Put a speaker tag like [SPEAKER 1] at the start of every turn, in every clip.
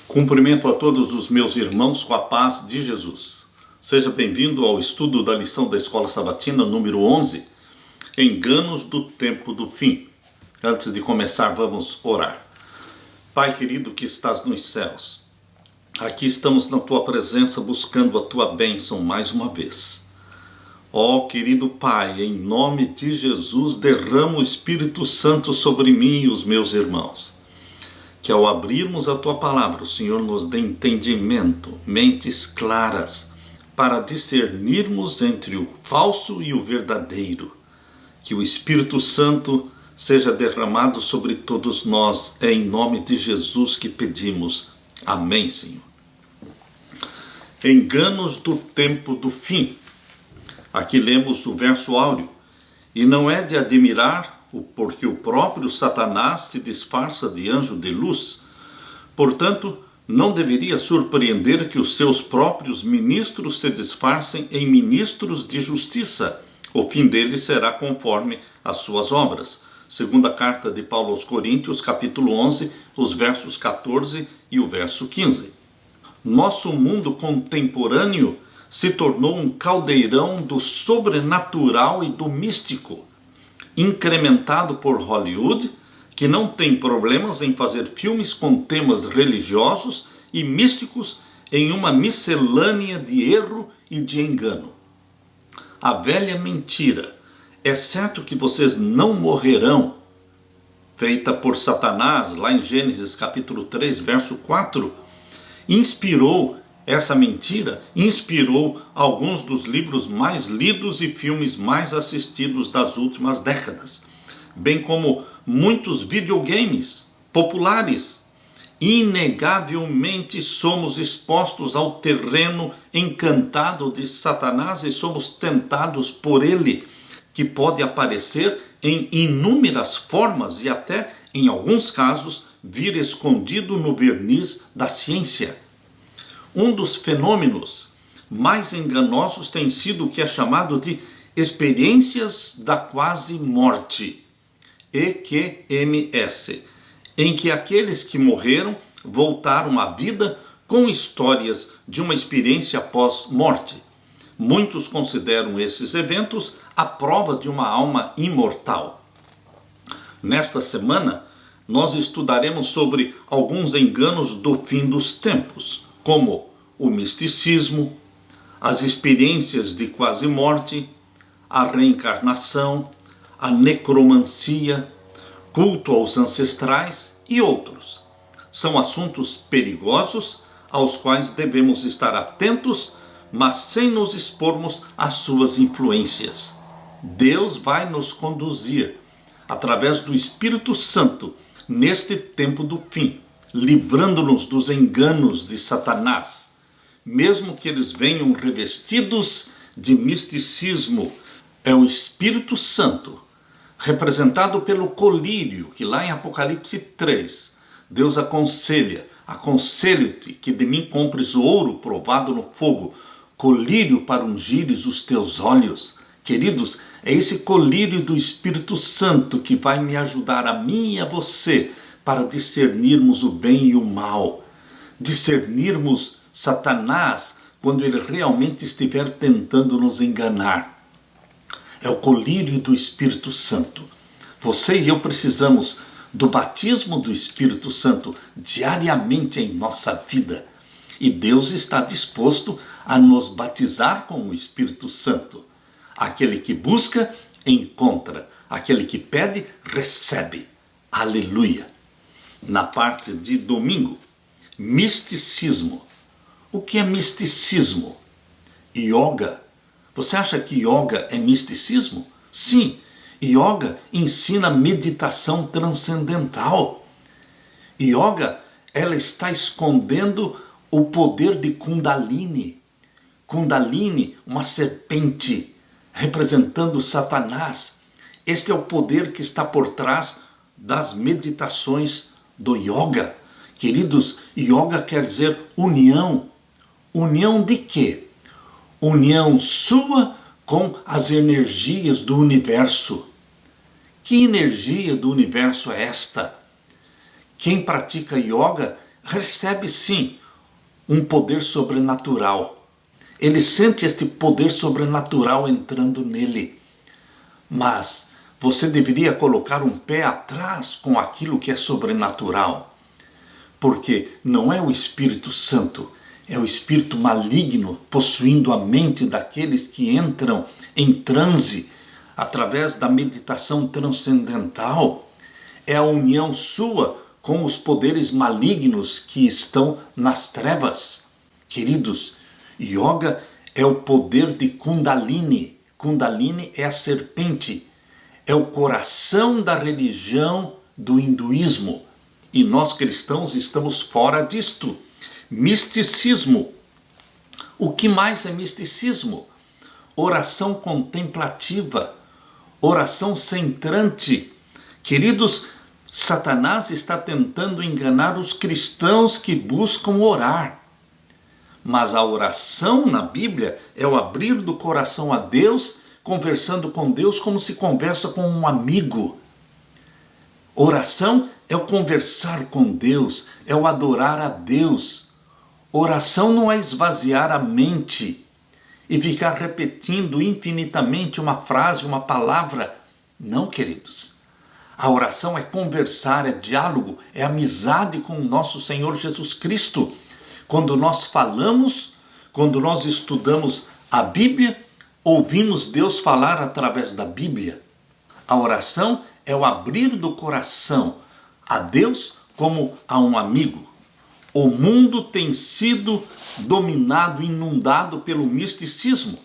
[SPEAKER 1] Cumprimento a todos os meus irmãos com a paz de Jesus. Seja bem-vindo ao estudo da lição da Escola Sabatina número 11, Enganos do Tempo do Fim. Antes de começar, vamos orar. Pai querido que estás nos céus, aqui estamos na Tua presença buscando a Tua bênção mais uma vez. Ó querido Pai, em nome de Jesus, derrama o Espírito Santo sobre mim e os meus irmãos. Que ao abrirmos a Tua palavra, o Senhor nos dê entendimento, mentes claras, para discernirmos entre o falso e o verdadeiro. Que o Espírito Santo seja derramado sobre todos nós, é em nome de Jesus que pedimos. Amém, Senhor. Enganos do tempo do fim. Aqui lemos o verso áureo. E não é de admirar, porque o próprio Satanás se disfarça de anjo de luz. Portanto, não deveria surpreender que os seus próprios ministros se disfarcem em ministros de justiça. O fim deles será conforme as suas obras. Segunda carta de Paulo aos Coríntios, capítulo 11, os versos 14 e o verso 15. Nosso mundo contemporâneo se tornou um caldeirão do sobrenatural e do místico, incrementado por Hollywood, que não tem problemas em fazer filmes com temas religiosos e místicos em uma miscelânea de erro e de engano. A velha mentira, é certo que vocês não morrerão, feita por Satanás, lá em Gênesis capítulo 3, verso 4, essa mentira inspirou alguns dos livros mais lidos e filmes mais assistidos das últimas décadas, bem como muitos videogames populares. Inegavelmente somos expostos ao terreno encantado de Satanás e somos tentados por ele, que pode aparecer em inúmeras formas e até, em alguns casos, vir escondido no verniz da ciência. Um dos fenômenos mais enganosos tem sido o que é chamado de experiências da quase morte, EQMS, em que aqueles que morreram voltaram à vida com histórias de uma experiência pós-morte. Muitos consideram esses eventos a prova de uma alma imortal. Nesta semana, nós estudaremos sobre alguns enganos do fim dos tempos, como o misticismo, as experiências de quase morte, a reencarnação, a necromancia, culto aos ancestrais e outros. São assuntos perigosos aos quais devemos estar atentos, mas sem nos expormos às suas influências. Deus vai nos conduzir, através do Espírito Santo, neste tempo do fim, livrando-nos dos enganos de Satanás, mesmo que eles venham revestidos de misticismo. É o Espírito Santo, representado pelo colírio, que lá em Apocalipse 3, Deus aconselho-te que de mim compres ouro provado no fogo, colírio para ungires os teus olhos. Queridos, é esse colírio do Espírito Santo que vai me ajudar a mim e a você para discernirmos o bem e o mal, discernirmos Satanás quando ele realmente estiver tentando nos enganar. É o colírio do Espírito Santo. Você e eu precisamos do batismo do Espírito Santo diariamente em nossa vida. E Deus está disposto a nos batizar com o Espírito Santo. Aquele que busca, encontra. Aquele que pede, recebe. Aleluia! Na parte de domingo, misticismo. O que é misticismo? Yoga. Você acha que yoga é misticismo? Sim, yoga ensina meditação transcendental. Yoga, ela está escondendo o poder de Kundalini. Kundalini, uma serpente, representando Satanás. Este é o poder que está por trás das meditações do yoga. Queridos, yoga quer dizer união. União de quê? União sua com as energias do universo. Que energia do universo é esta? Quem pratica yoga recebe sim um poder sobrenatural. Ele sente este poder sobrenatural entrando nele. Mas você deveria colocar um pé atrás com aquilo que é sobrenatural. Porque não é o Espírito Santo, é o espírito maligno possuindo a mente daqueles que entram em transe através da meditação transcendental. É a união sua com os poderes malignos que estão nas trevas. Queridos, yoga é o poder de Kundalini. Kundalini é a serpente, é o coração da religião do hinduísmo. E nós cristãos estamos fora disto. Misticismo. O que mais é misticismo? Oração contemplativa, oração centrante. Queridos, Satanás está tentando enganar os cristãos que buscam orar. Mas a oração na Bíblia é o abrir do coração a Deus, conversando com Deus como se conversa com um amigo. Oração é o conversar com Deus, é o adorar a Deus. Oração não é esvaziar a mente e ficar repetindo infinitamente uma frase, uma palavra. Não, queridos. A oração é conversar, é diálogo, é amizade com o nosso Senhor Jesus Cristo. Quando nós falamos, quando nós estudamos a Bíblia, ouvimos Deus falar através da Bíblia. A oração é o abrir do coração a Deus como a um amigo. O mundo tem sido dominado, inundado pelo misticismo.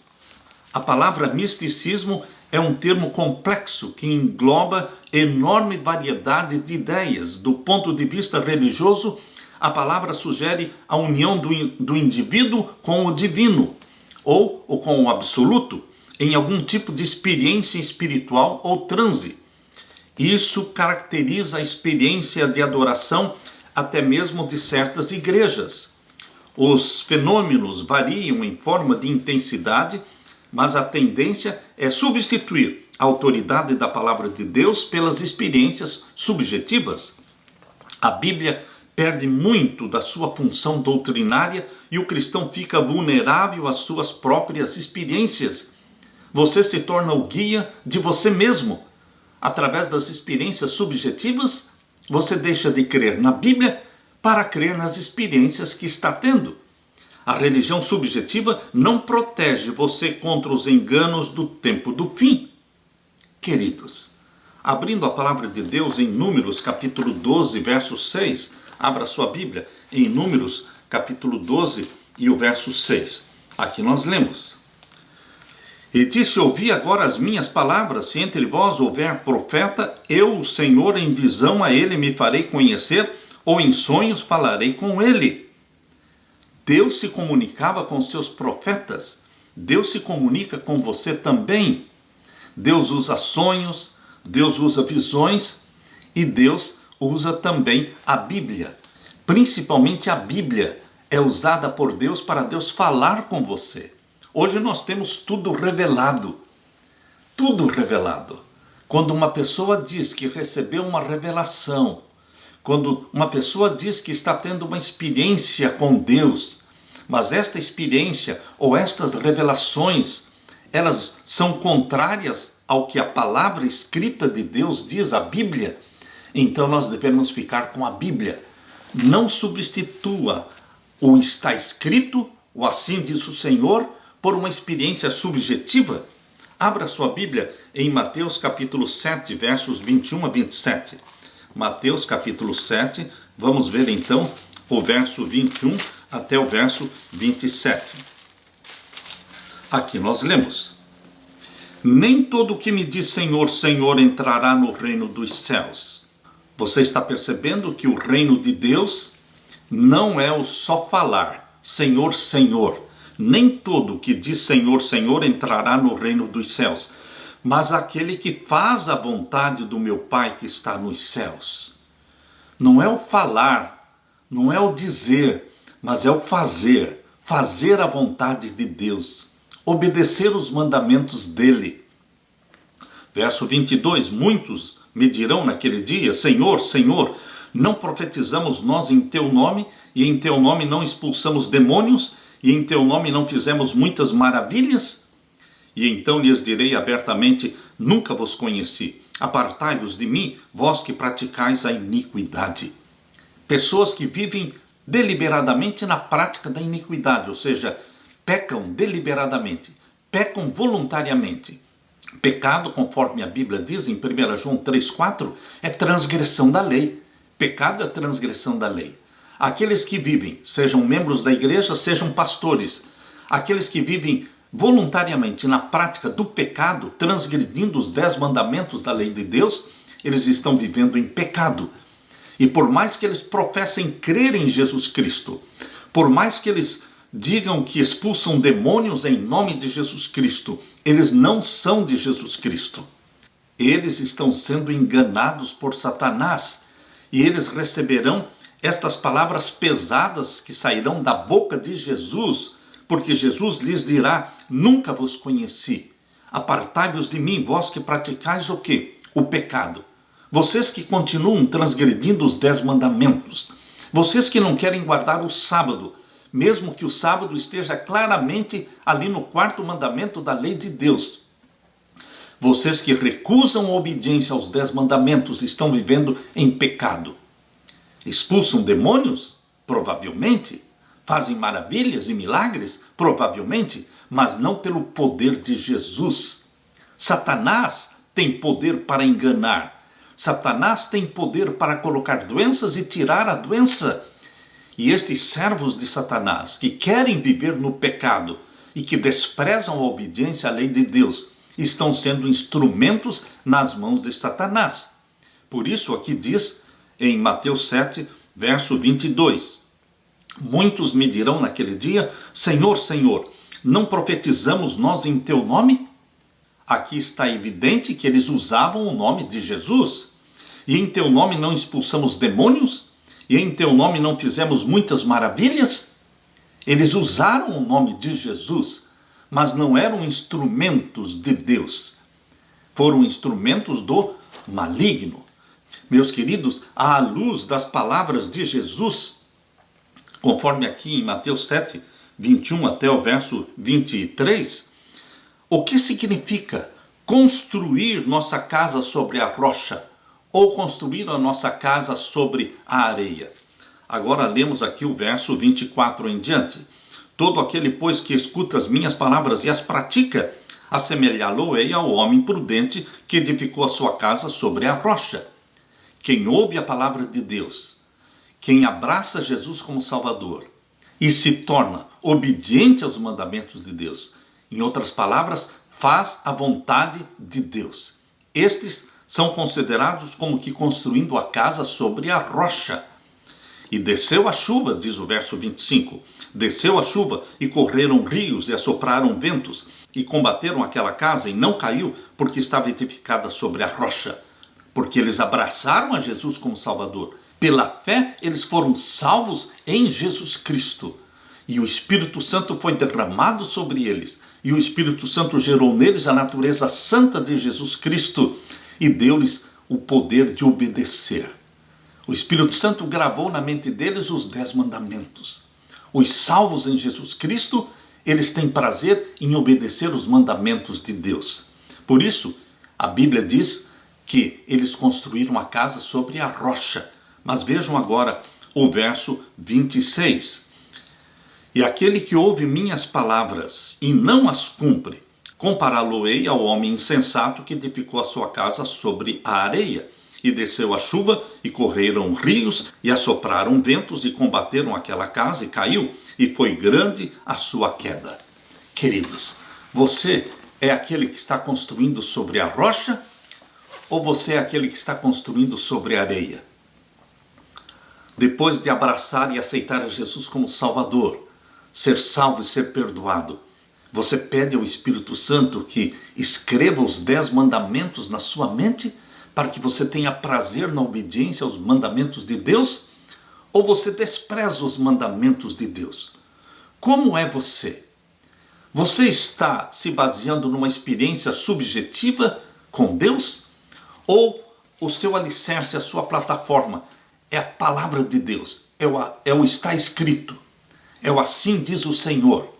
[SPEAKER 1] A palavra misticismo é um termo complexo que engloba enorme variedade de ideias. Do ponto de vista religioso, a palavra sugere a união do indivíduo com o divino, ou com o absoluto, em algum tipo de experiência espiritual ou transe. Isso caracteriza a experiência de adoração até mesmo de certas igrejas. Os fenômenos variam em forma de intensidade, mas a tendência é substituir a autoridade da palavra de Deus pelas experiências subjetivas. A Bíblia perde muito da sua função doutrinária e o cristão fica vulnerável às suas próprias experiências. Você se torna o guia de você mesmo. Através das experiências subjetivas, você deixa de crer na Bíblia para crer nas experiências que está tendo. A religião subjetiva não protege você contra os enganos do tempo do fim. Queridos, abrindo a palavra de Deus em Números capítulo 12, verso 6, abra sua Bíblia em Números capítulo 12 e o verso 6. Aqui nós lemos: E disse: ouvi agora as minhas palavras, se entre vós houver profeta, eu, o Senhor, em visão a ele me farei conhecer, ou em sonhos falarei com ele. Deus se comunicava com seus profetas, Deus se comunica com você também. Deus usa sonhos, Deus usa visões e Deus usa também a Bíblia. Principalmente a Bíblia é usada por Deus para Deus falar com você. Hoje nós temos tudo revelado. Tudo revelado. Quando uma pessoa diz que recebeu uma revelação, quando uma pessoa diz que está tendo uma experiência com Deus, mas esta experiência ou estas revelações, elas são contrárias ao que a palavra escrita de Deus diz, a Bíblia, então nós devemos ficar com a Bíblia. Não substitua o está escrito, o assim diz o Senhor, por uma experiência subjetiva. Abra sua Bíblia em Mateus capítulo 7, versos 21 a 27. Mateus capítulo 7, vamos ver então o verso 21 até o verso 27. Aqui nós lemos: Nem todo o que me diz Senhor, Senhor entrará no reino dos céus. Você está percebendo que o reino de Deus não é o só falar Senhor, Senhor. Nem todo o que diz Senhor, Senhor entrará no reino dos céus, mas aquele que faz a vontade do meu Pai que está nos céus. Não é o falar, não é o dizer, mas é o fazer. Fazer a vontade de Deus, obedecer os mandamentos dele. Verso 22, muitos me dirão naquele dia: Senhor, Senhor, Não profetizamos nós em teu nome, e em teu nome não expulsamos demônios, e em teu nome não fizemos muitas maravilhas? E então lhes direi abertamente: nunca vos conheci. Apartai-vos de mim, vós que praticais a iniquidade. Pessoas que vivem deliberadamente na prática da iniquidade, ou seja, pecam deliberadamente, pecam voluntariamente. Pecado, conforme a Bíblia diz em 1 João 3,4, é transgressão da lei. Pecado é transgressão da lei. Aqueles que vivem, sejam membros da igreja, sejam pastores, aqueles que vivem voluntariamente na prática do pecado, transgredindo os 10 mandamentos da lei de Deus, eles estão vivendo em pecado. E por mais que eles professem crer em Jesus Cristo, por mais que eles digam que expulsam demônios em nome de Jesus Cristo, eles não são de Jesus Cristo. Eles estão sendo enganados por Satanás, e eles receberão estas palavras pesadas que sairão da boca de Jesus, porque Jesus lhes dirá: nunca vos conheci. Apartai-vos de mim, vós que praticais o quê? O pecado. Vocês que continuam transgredindo os 10 mandamentos. Vocês que não querem guardar o sábado, mesmo que o sábado esteja claramente ali no 4º mandamento da lei de Deus. Vocês que recusam a obediência aos 10 mandamentos estão vivendo em pecado. Expulsam demônios? Provavelmente. Fazem maravilhas e milagres? Provavelmente. Mas não pelo poder de Jesus. Satanás tem poder para enganar. Satanás tem poder para colocar doenças e tirar a doença. E estes servos de Satanás, que querem viver no pecado e que desprezam a obediência à lei de Deus, estão sendo instrumentos nas mãos de Satanás. Por isso aqui diz em Mateus 7, verso 22. Muitos me dirão naquele dia: Senhor, Senhor, não profetizamos nós em teu nome? Aqui está evidente que eles usavam o nome de Jesus. E em teu nome não expulsamos demônios? E em teu nome não fizemos muitas maravilhas? Eles usaram o nome de Jesus, mas não eram instrumentos de Deus. Foram instrumentos do maligno. Meus queridos, à luz das palavras de Jesus, conforme aqui em Mateus 7, 21 até o verso 23, o que significa construir nossa casa sobre a rocha ou construir a nossa casa sobre a areia? Agora lemos aqui o verso 24 em diante. Todo aquele, pois, que escuta as minhas palavras e as pratica, assemelhá-lo-ei ao homem prudente que edificou a sua casa sobre a rocha. Quem ouve a palavra de Deus, quem abraça Jesus como Salvador e se torna obediente aos mandamentos de Deus, em outras palavras, faz a vontade de Deus, estes são considerados como que construindo a casa sobre a rocha. E desceu a chuva, diz o verso 25, desceu a chuva e correram rios e assopraram ventos e combateram aquela casa e não caiu porque estava edificada sobre a rocha. Porque eles abraçaram a Jesus como Salvador. Pela fé eles foram salvos em Jesus Cristo. E o Espírito Santo foi derramado sobre eles. E o Espírito Santo gerou neles a natureza santa de Jesus Cristo e deu-lhes o poder de obedecer. O Espírito Santo gravou na mente deles os 10 mandamentos. Os salvos em Jesus Cristo, eles têm prazer em obedecer os mandamentos de Deus. Por isso, a Bíblia diz que eles construíram a casa sobre a rocha. Mas vejam agora o verso 26. E aquele que ouve minhas palavras e não as cumpre, compará-lo-ei ao homem insensato que edificou a sua casa sobre a areia. E desceu a chuva, e correram rios, e assopraram ventos, e combateram aquela casa, e caiu, e foi grande a sua queda. Queridos, você é aquele que está construindo sobre a rocha, ou você é aquele que está construindo sobre a areia? Depois de abraçar e aceitar a Jesus como Salvador, ser salvo e ser perdoado, você pede ao Espírito Santo que escreva os 10 mandamentos na sua mente, para que você tenha prazer na obediência aos mandamentos de Deus? Ou você despreza os mandamentos de Deus? Como é você? Você está se baseando numa experiência subjetiva com Deus? Ou o seu alicerce, a sua plataforma, é a palavra de Deus, é o está escrito, é o assim diz o Senhor.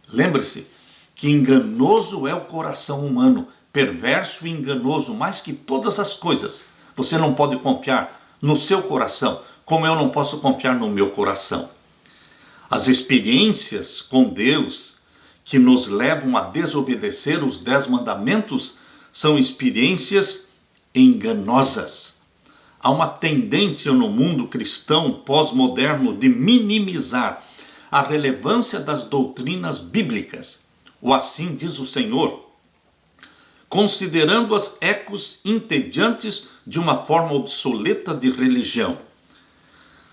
[SPEAKER 1] Lembre-se que enganoso é o coração humano, perverso e enganoso mais que todas as coisas. Você não pode confiar no seu coração, como eu não posso confiar no meu coração. As experiências com Deus que nos levam a desobedecer os 10 mandamentos são experiências enganosas. Há uma tendência no mundo cristão pós-moderno de minimizar a relevância das doutrinas bíblicas. O assim diz o Senhor, considerando-as ecos entediantes de uma forma obsoleta de religião.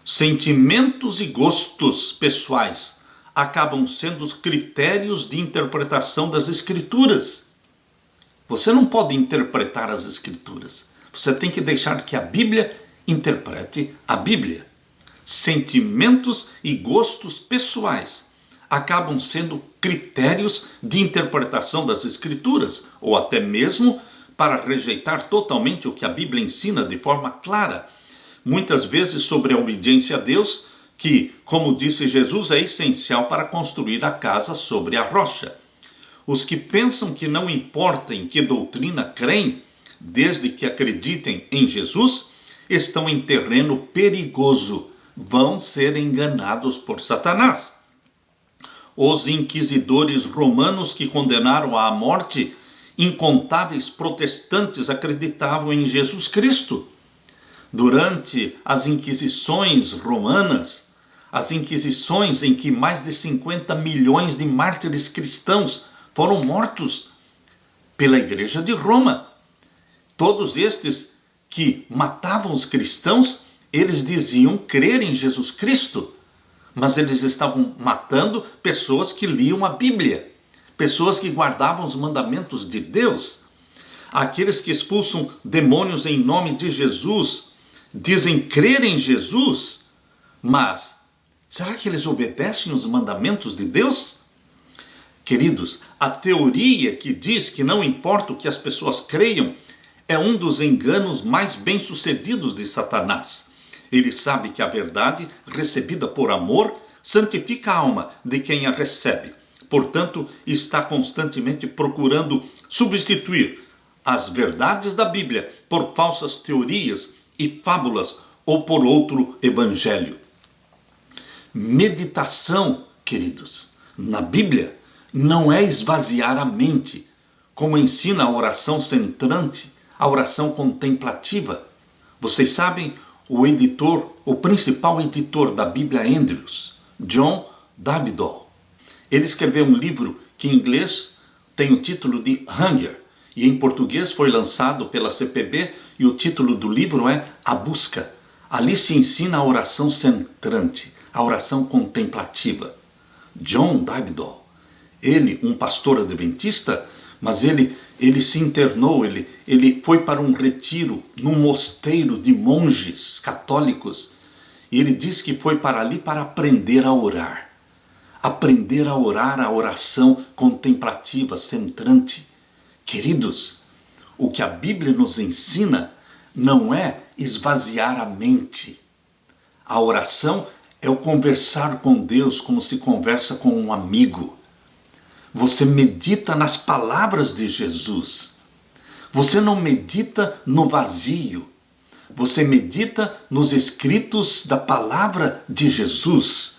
[SPEAKER 1] Sentimentos e gostos pessoais acabam sendo os critérios de interpretação das Escrituras. Você não pode interpretar as Escrituras. Você tem que deixar que a Bíblia interprete a Bíblia. Sentimentos e gostos pessoais acabam sendo critérios de interpretação das Escrituras, ou até mesmo para rejeitar totalmente o que a Bíblia ensina de forma clara. Muitas vezes sobre a obediência a Deus, que, como disse Jesus, é essencial para construir a casa sobre a rocha. Os que pensam que não importa em que doutrina creem, desde que acreditem em Jesus, estão em terreno perigoso, vão ser enganados por Satanás. Os inquisidores romanos que condenaram à morte incontáveis protestantes acreditavam em Jesus Cristo. Durante as inquisições romanas, as inquisições em que mais de 50 milhões de mártires cristãos foram mortos pela Igreja de Roma. Todos estes que matavam os cristãos, eles diziam crer em Jesus Cristo, mas eles estavam matando pessoas que liam a Bíblia, pessoas que guardavam os mandamentos de Deus. Aqueles que expulsam demônios em nome de Jesus, dizem crer em Jesus, mas será que eles obedecem os mandamentos de Deus? Queridos, a teoria que diz que não importa o que as pessoas creiam é um dos enganos mais bem-sucedidos de Satanás. Ele sabe que a verdade, recebida por amor, santifica a alma de quem a recebe. Portanto, está constantemente procurando substituir as verdades da Bíblia por falsas teorias e fábulas ou por outro evangelho. Meditação, queridos, na Bíblia não é esvaziar a mente, como ensina a oração centrante, a oração contemplativa. Vocês sabem, o principal editor da Bíblia, Andrews, John Davidol, ele escreveu um livro que em inglês tem o título de Hunger, e em português foi lançado pela CPB, e o título do livro é A Busca. Ali se ensina a oração centrante, a oração contemplativa. John Davidol, ele, um pastor adventista, mas ele se internou, ele foi para um retiro num mosteiro de monges católicos, e ele diz que foi para ali para aprender a orar. Aprender a orar a oração contemplativa, centrante. Queridos, o que a Bíblia nos ensina não é esvaziar a mente. A oração é o conversar com Deus como se conversa com um amigo. Você medita nas palavras de Jesus. Você não medita no vazio. Você medita nos escritos da palavra de Jesus.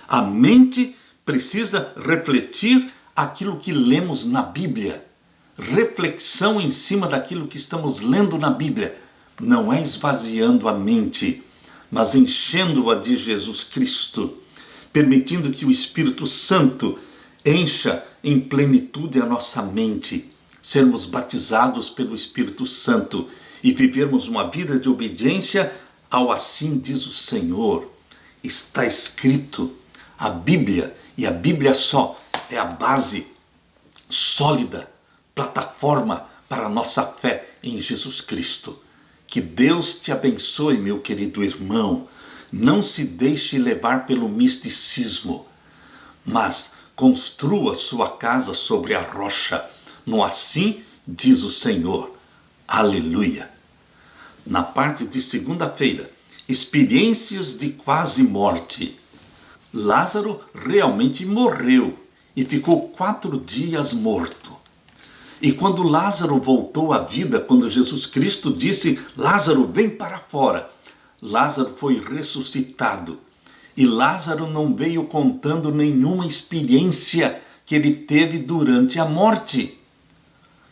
[SPEAKER 1] A mente precisa refletir aquilo que lemos na Bíblia. Reflexão em cima daquilo que estamos lendo na Bíblia. Não é esvaziando a mente, mas enchendo-a de Jesus Cristo, permitindo que o Espírito Santo encha em plenitude a nossa mente, sermos batizados pelo Espírito Santo e vivermos uma vida de obediência ao assim diz o Senhor. Está escrito, a Bíblia, e a Bíblia só é a base sólida, plataforma para a nossa fé em Jesus Cristo. Que Deus te abençoe, meu querido irmão. Não se deixe levar pelo misticismo, mas construa sua casa sobre a rocha, no assim diz o Senhor. Aleluia! Na parte de segunda-feira, experiências de quase morte. Lázaro realmente morreu e ficou 4 dias morto. E quando Lázaro voltou à vida, quando Jesus Cristo disse: Lázaro, vem para fora, Lázaro foi ressuscitado. E Lázaro não veio contando nenhuma experiência que ele teve durante a morte.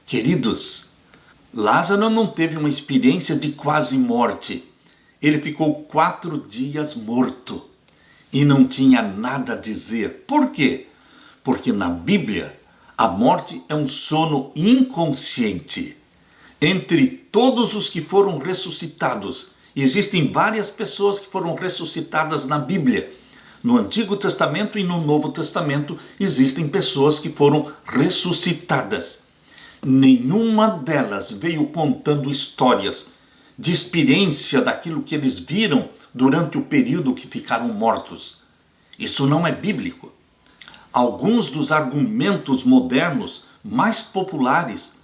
[SPEAKER 1] Queridos, Lázaro não teve uma experiência de quase morte. Ele ficou 4 dias morto e não tinha nada a dizer. Por quê? Porque na Bíblia, a morte é um sono inconsciente. Entre todos os que foram ressuscitados, existem várias pessoas que foram ressuscitadas na Bíblia. No Antigo Testamento e no Novo Testamento existem pessoas que foram ressuscitadas. Nenhuma delas veio contando histórias de experiência daquilo que eles viram durante o período que ficaram mortos. Isso não é bíblico. Alguns dos argumentos modernos mais populares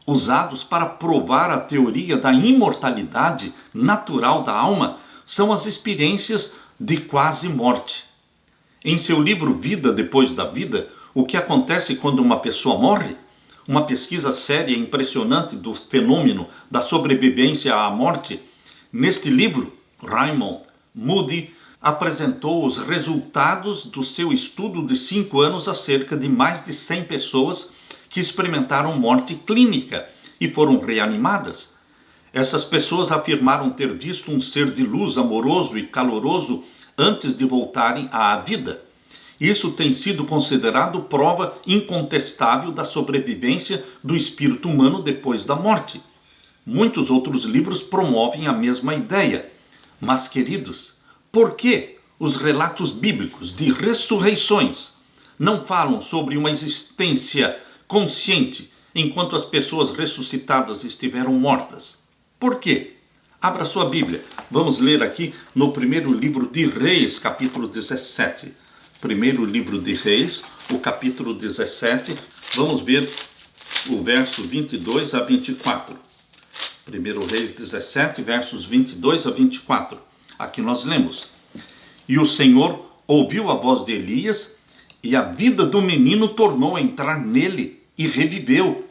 [SPEAKER 1] usados para provar a teoria da imortalidade natural da alma são as experiências de quase morte. Em seu livro Vida Depois da Vida, o que acontece quando uma pessoa morre? Uma pesquisa séria e impressionante do fenômeno da sobrevivência à morte. Neste livro, Raymond Moody apresentou os resultados do seu estudo de 5 anos acerca de mais de 100 pessoas que experimentaram morte clínica e foram reanimadas. Essas pessoas afirmaram ter visto um ser de luz amoroso e caloroso antes de voltarem à vida. Isso tem sido considerado prova incontestável da sobrevivência do espírito humano depois da morte. Muitos outros livros promovem a mesma ideia. Mas, queridos, por que os relatos bíblicos de ressurreições não falam sobre uma existência consciente enquanto as pessoas ressuscitadas estiveram mortas? Por quê? Abra sua Bíblia. Vamos ler aqui no primeiro livro de Reis, capítulo 17. Primeiro livro de Reis, o capítulo 17. Vamos ver o verso 22 a 24. Primeiro Reis 17, versos 22 a 24. Aqui nós lemos: E o Senhor ouviu a voz de Elias, e a vida do menino tornou a entrar nele, e reviveu.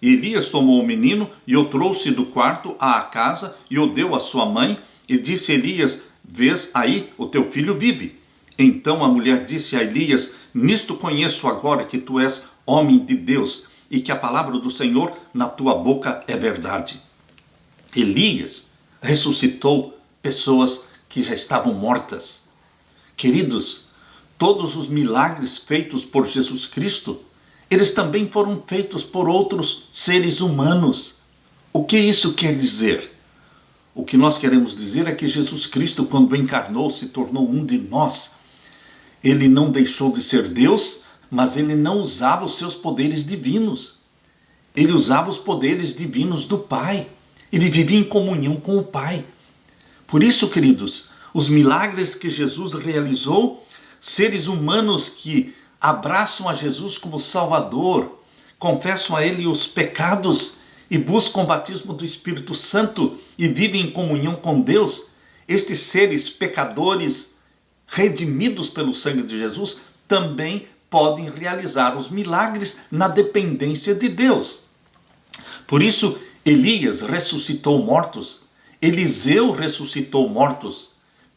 [SPEAKER 1] Elias tomou o menino e o trouxe do quarto à casa e o deu à sua mãe, e disse Elias: Vês aí, o teu filho vive. Então a mulher disse a Elias: Nisto conheço agora que tu és homem de Deus, e que a palavra do Senhor na tua boca é verdade. Elias ressuscitou pessoas que já estavam mortas. Queridos, todos os milagres feitos por Jesus Cristo, eles também foram feitos por outros seres humanos. O que isso quer dizer? O que nós queremos dizer é que Jesus Cristo, quando encarnou, se tornou um de nós. Ele não deixou de ser Deus, mas ele não usava os seus poderes divinos. Ele usava os poderes divinos do Pai. Ele vivia em comunhão com o Pai. Por isso, queridos, os milagres que Jesus realizou, seres humanos que abraçam a Jesus como Salvador, confessam a Ele os pecados e buscam o batismo do Espírito Santo e vivem em comunhão com Deus, estes seres pecadores redimidos pelo sangue de Jesus também podem realizar os milagres na dependência de Deus. Por isso, Elias ressuscitou mortos, Eliseu ressuscitou mortos,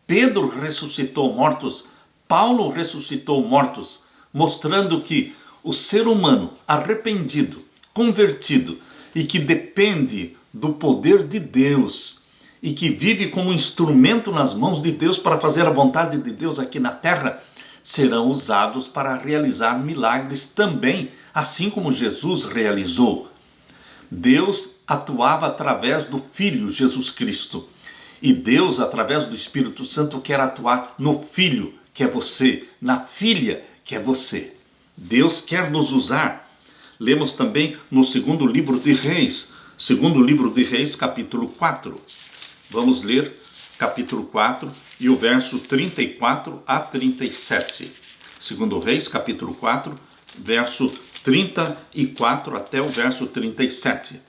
[SPEAKER 1] Pedro ressuscitou mortos, Paulo ressuscitou mortos, mostrando que o ser humano arrependido, convertido e que depende do poder de Deus e que vive como instrumento nas mãos de Deus para fazer a vontade de Deus aqui na terra, serão usados para realizar milagres também, assim como Jesus realizou. Deus atuava através do Filho Jesus Cristo. E Deus, através do Espírito Santo, quer atuar no Filho, que é você, na filha, que é você. Deus quer nos usar. Lemos também no segundo livro de Reis, capítulo 4. Vamos ler capítulo 4 e o verso 34 a 37. Segundo Reis, capítulo 4, verso 34 até o verso 37.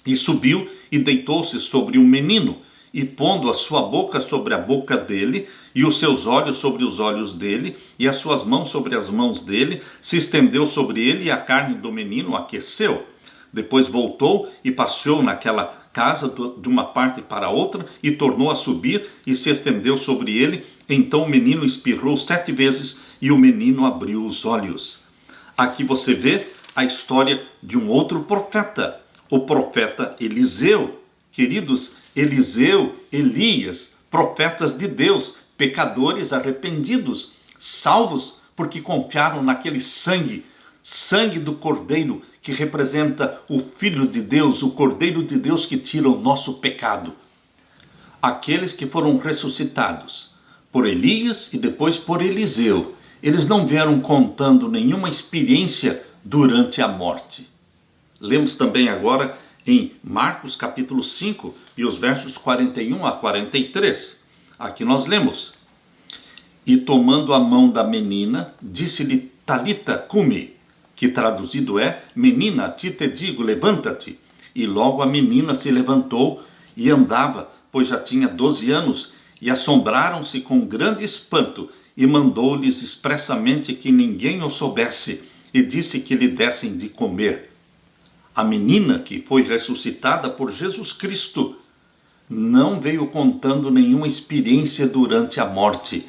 [SPEAKER 1] E subiu e deitou-se sobre um menino, e pondo a sua boca sobre a boca dele, e os seus olhos sobre os olhos dele, e as suas mãos sobre as mãos dele, se estendeu sobre ele, e a carne do menino aqueceu. Depois voltou e passeou naquela casa de uma parte para outra, e tornou a subir, e se estendeu sobre ele. Então o menino espirrou 7 vezes, e o menino abriu os olhos. Aqui você vê a história de um outro profeta, o profeta Eliseu. Queridos, Eliseu, Elias, profetas de Deus, pecadores arrependidos, salvos porque confiaram naquele sangue do Cordeiro, que representa o Filho de Deus, o Cordeiro de Deus que tira o nosso pecado. Aqueles que foram ressuscitados por Elias e depois por Eliseu, eles não vieram contando nenhuma experiência durante a morte. Lemos também agora em Marcos capítulo 5 e os versos 41 a 43. Aqui nós lemos: E tomando a mão da menina, disse-lhe Talita cumi, que traduzido é: menina, a ti te digo, levanta-te. E logo a menina se levantou e andava, pois já tinha 12 anos, e assombraram-se com grande espanto, e mandou-lhes expressamente que ninguém o soubesse, e disse que lhe dessem de comer. A menina, que foi ressuscitada por Jesus Cristo, não veio contando nenhuma experiência durante a morte.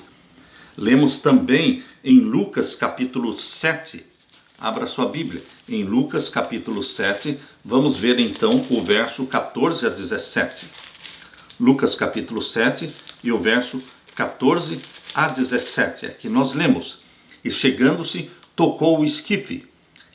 [SPEAKER 1] Lemos também em Lucas capítulo 7, abra sua Bíblia, em Lucas capítulo 7, vamos ver então o verso 14 a 17. Lucas capítulo 7 e o verso 14 a 17, aqui nós lemos: E chegando-se, tocou o esquife,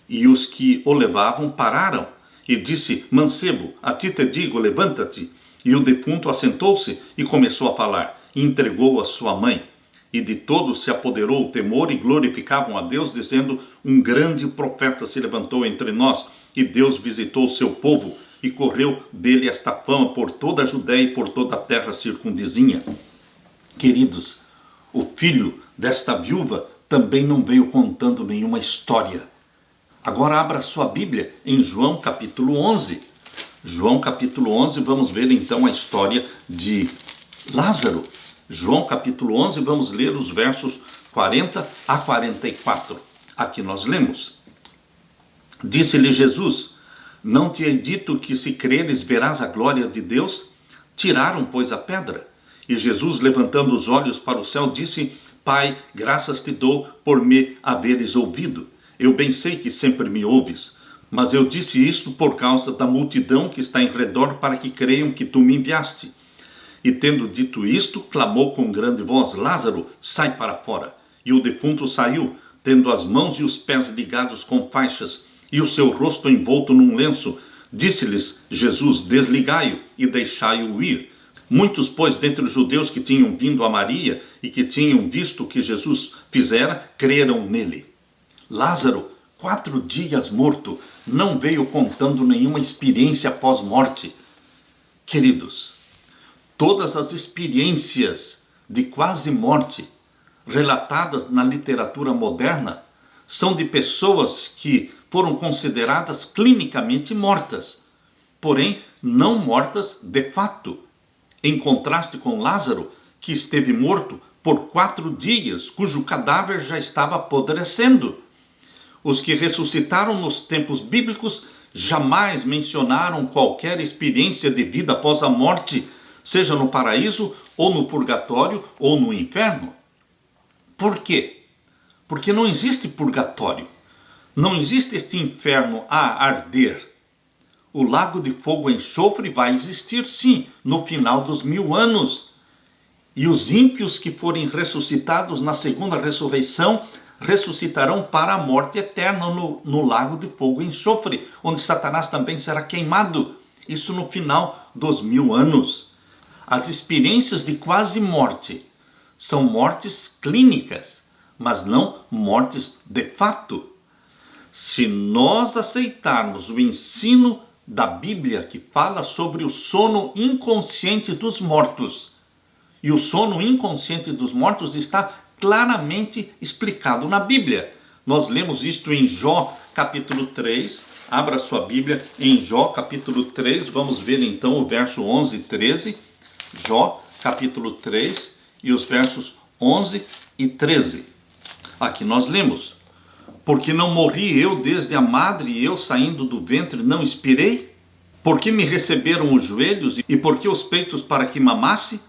[SPEAKER 1] e os que o levavam pararam, e disse: Mancebo, a ti te digo, levanta-te. E o defunto assentou-se e começou a falar, e entregou a sua mãe. E de todos se apoderou o temor, e glorificavam a Deus, dizendo: Um grande profeta se levantou entre nós, e Deus visitou o seu povo, e correu dele esta fama por toda a Judéia e por toda a terra circunvizinha. Queridos, o filho desta viúva também não veio contando nenhuma história. Agora abra sua Bíblia em João capítulo 11. João capítulo 11, vamos ver então a história de Lázaro. João capítulo 11, vamos ler os versos 40 a 44. Aqui nós lemos: Disse-lhe Jesus: Não te hei dito que se creres verás a glória de Deus? Tiraram, pois, a pedra. E Jesus, levantando os olhos para o céu, disse: Pai, graças te dou por me haveres ouvido. Eu bem sei que sempre me ouves, mas eu disse isto por causa da multidão que está em redor, para que creiam que tu me enviaste. E tendo dito isto, clamou com grande voz: Lázaro, sai para fora. E o defunto saiu, tendo as mãos e os pés ligados com faixas, e o seu rosto envolto num lenço. Disse-lhes Jesus: Desligai-o e deixai-o ir. Muitos, pois, dentre os judeus que tinham vindo a Maria e que tinham visto o que Jesus fizera, creram nele. Lázaro, 4 dias morto, não veio contando nenhuma experiência pós-morte. Queridos, todas as experiências de quase morte relatadas na literatura moderna são de pessoas que foram consideradas clinicamente mortas, porém não mortas de fato, em contraste com Lázaro, que esteve morto por 4 dias, cujo cadáver já estava apodrecendo. Os que ressuscitaram nos tempos bíblicos jamais mencionaram qualquer experiência de vida após a morte, seja no paraíso, ou no purgatório, ou no inferno. Por quê? Porque não existe purgatório. Não existe este inferno a arder. O lago de fogo e enxofre vai existir sim, no final dos 1000 anos. E os ímpios que forem ressuscitados na segunda ressurreição ressuscitarão para a morte eterna no lago de fogo e enxofre, onde Satanás também será queimado. Isso no final dos 1000 anos. As experiências de quase morte são mortes clínicas, mas não mortes de fato. Se nós aceitarmos o ensino da Bíblia, que fala sobre o sono inconsciente dos mortos, e o sono inconsciente dos mortos está claramente explicado na Bíblia. Nós lemos isto em Jó capítulo 3, abra sua Bíblia em Jó capítulo 3, vamos ver então o verso 11 e 13. Jó, capítulo 3, e os versos 11 e 13. Aqui nós lemos: porque não morri eu desde a madre, e eu saindo do ventre não expirei? Porque me receberam os joelhos, e porque os peitos para que mamasse?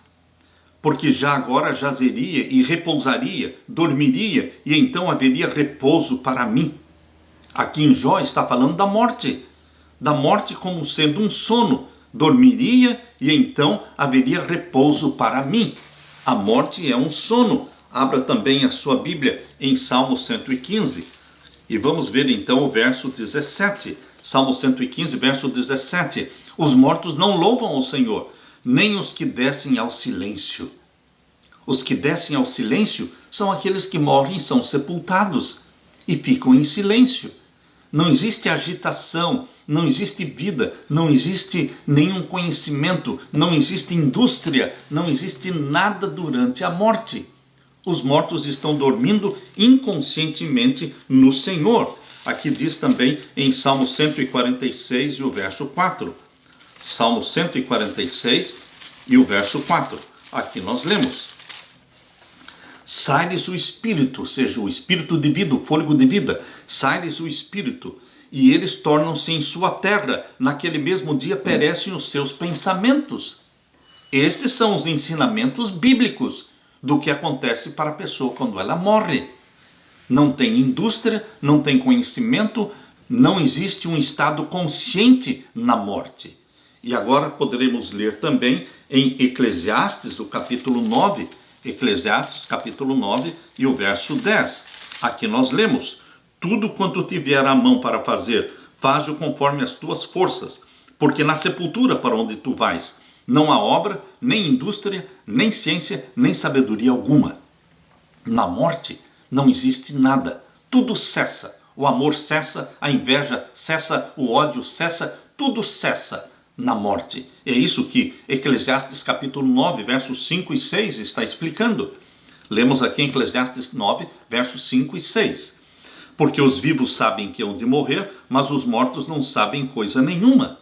[SPEAKER 1] Porque já agora jazeria e repousaria, dormiria, e então haveria repouso para mim. Aqui em Jó está falando da morte como sendo um sono. Dormiria e então haveria repouso para mim. A morte é um sono. Abra também a sua Bíblia em Salmo 115 e vamos ver então o verso 17. Salmo 115, verso 17. Os mortos não louvam ao Senhor, nem os que descem ao silêncio. Os que descem ao silêncio são aqueles que morrem e são sepultados e ficam em silêncio. Não existe agitação, não existe vida, não existe nenhum conhecimento, não existe indústria, não existe nada durante a morte. Os mortos estão dormindo inconscientemente no Senhor. Aqui diz também em Salmo 146 e o verso 4. Salmo 146 e o verso 4. Aqui nós lemos: sai-lhes o espírito, ou seja, o espírito de vida, o fôlego de vida, sai-lhes o espírito, e eles tornam-se em sua terra, naquele mesmo dia perecem os seus pensamentos. Estes são os ensinamentos bíblicos do que acontece para a pessoa quando ela morre. Não tem indústria, não tem conhecimento, não existe um estado consciente na morte. E agora poderemos ler também em Eclesiastes, o capítulo 9, Eclesiastes, capítulo 9 e o verso 10. Aqui nós lemos: tudo quanto tiver a mão para fazer, faz-o conforme as tuas forças, porque na sepultura para onde tu vais, não há obra, nem indústria, nem ciência, nem sabedoria alguma. Na morte não existe nada, tudo cessa. O amor cessa, a inveja cessa, o ódio cessa, tudo cessa na morte. É isso que Eclesiastes capítulo 9, versos 5 e 6 está explicando. Lemos aqui em Eclesiastes 9, versos 5 e 6. Porque os vivos sabem que hão de morrer, mas os mortos não sabem coisa nenhuma.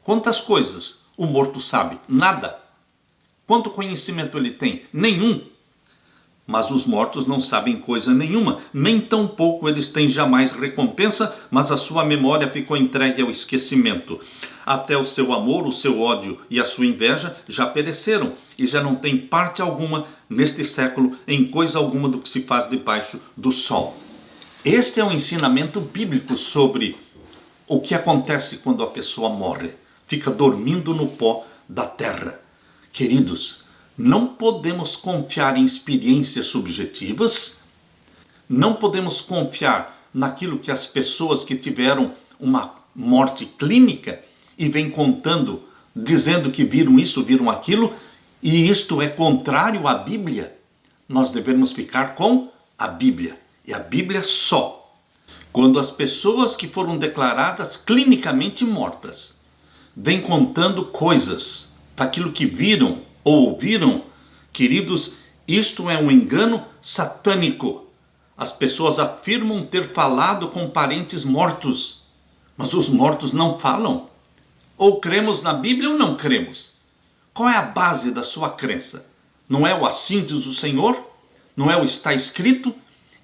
[SPEAKER 1] Quantas coisas o morto sabe? Nada. Quanto conhecimento ele tem? Nenhum. Mas os mortos não sabem coisa nenhuma, nem tampouco eles têm jamais recompensa, mas a sua memória ficou entregue ao esquecimento. Até o seu amor, o seu ódio e a sua inveja já pereceram, e já não tem parte alguma neste século em coisa alguma do que se faz debaixo do sol. Este é um ensinamento bíblico sobre o que acontece quando a pessoa morre, fica dormindo no pó da terra. Queridos, não podemos confiar em experiências subjetivas, não podemos confiar naquilo que as pessoas que tiveram uma morte clínica e vêm contando, dizendo que viram isso, viram aquilo, e isto é contrário à Bíblia. Nós devemos ficar com a Bíblia, e a Bíblia só. Quando as pessoas que foram declaradas clinicamente mortas vêm contando coisas daquilo que viram ou ouviram, queridos, isto é um engano satânico. As pessoas afirmam ter falado com parentes mortos, mas os mortos não falam. Ou cremos na Bíblia ou não cremos. Qual é a base da sua crença? Não é o assim diz o Senhor? Não é o está escrito?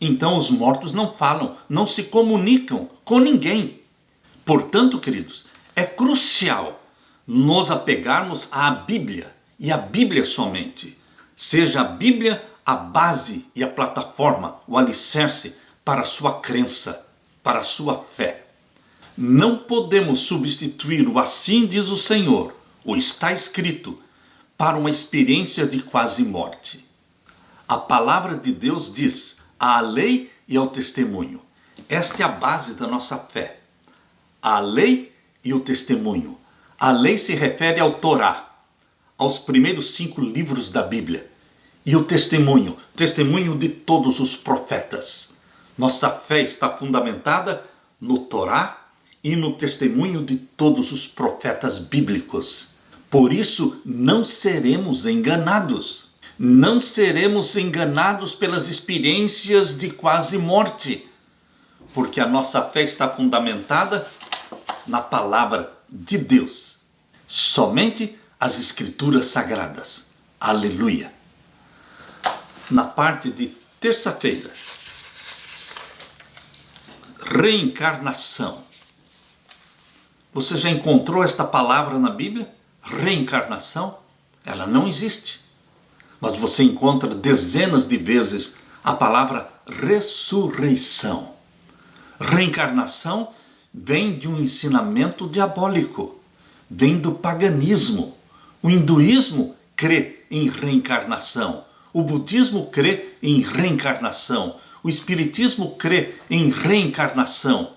[SPEAKER 1] Então os mortos não falam, não se comunicam com ninguém. Portanto, queridos, é crucial nos apegarmos à Bíblia, e a Bíblia somente. Seja a Bíblia a base e a plataforma, o alicerce para a sua crença, para a sua fé. Não podemos substituir o assim diz o Senhor, o está escrito, para uma experiência de quase morte. A palavra de Deus diz: à lei e ao testemunho. Esta é a base da nossa fé. A lei e o testemunho. A lei se refere ao Torá, aos primeiros 5 livros da Bíblia. E o testemunho de todos os profetas. Nossa fé está fundamentada no Torá e no testemunho de todos os profetas bíblicos. Por isso, não seremos enganados. Não seremos enganados pelas experiências de quase morte, porque a nossa fé está fundamentada na palavra de Deus. Somente as Escrituras Sagradas. Aleluia! Na parte de terça-feira, reencarnação. Você já encontrou esta palavra na Bíblia? Reencarnação? Ela não existe. Mas você encontra dezenas de vezes a palavra ressurreição. Reencarnação vem de um ensinamento diabólico, vem do paganismo. O hinduísmo crê em reencarnação, o budismo crê em reencarnação, o espiritismo crê em reencarnação.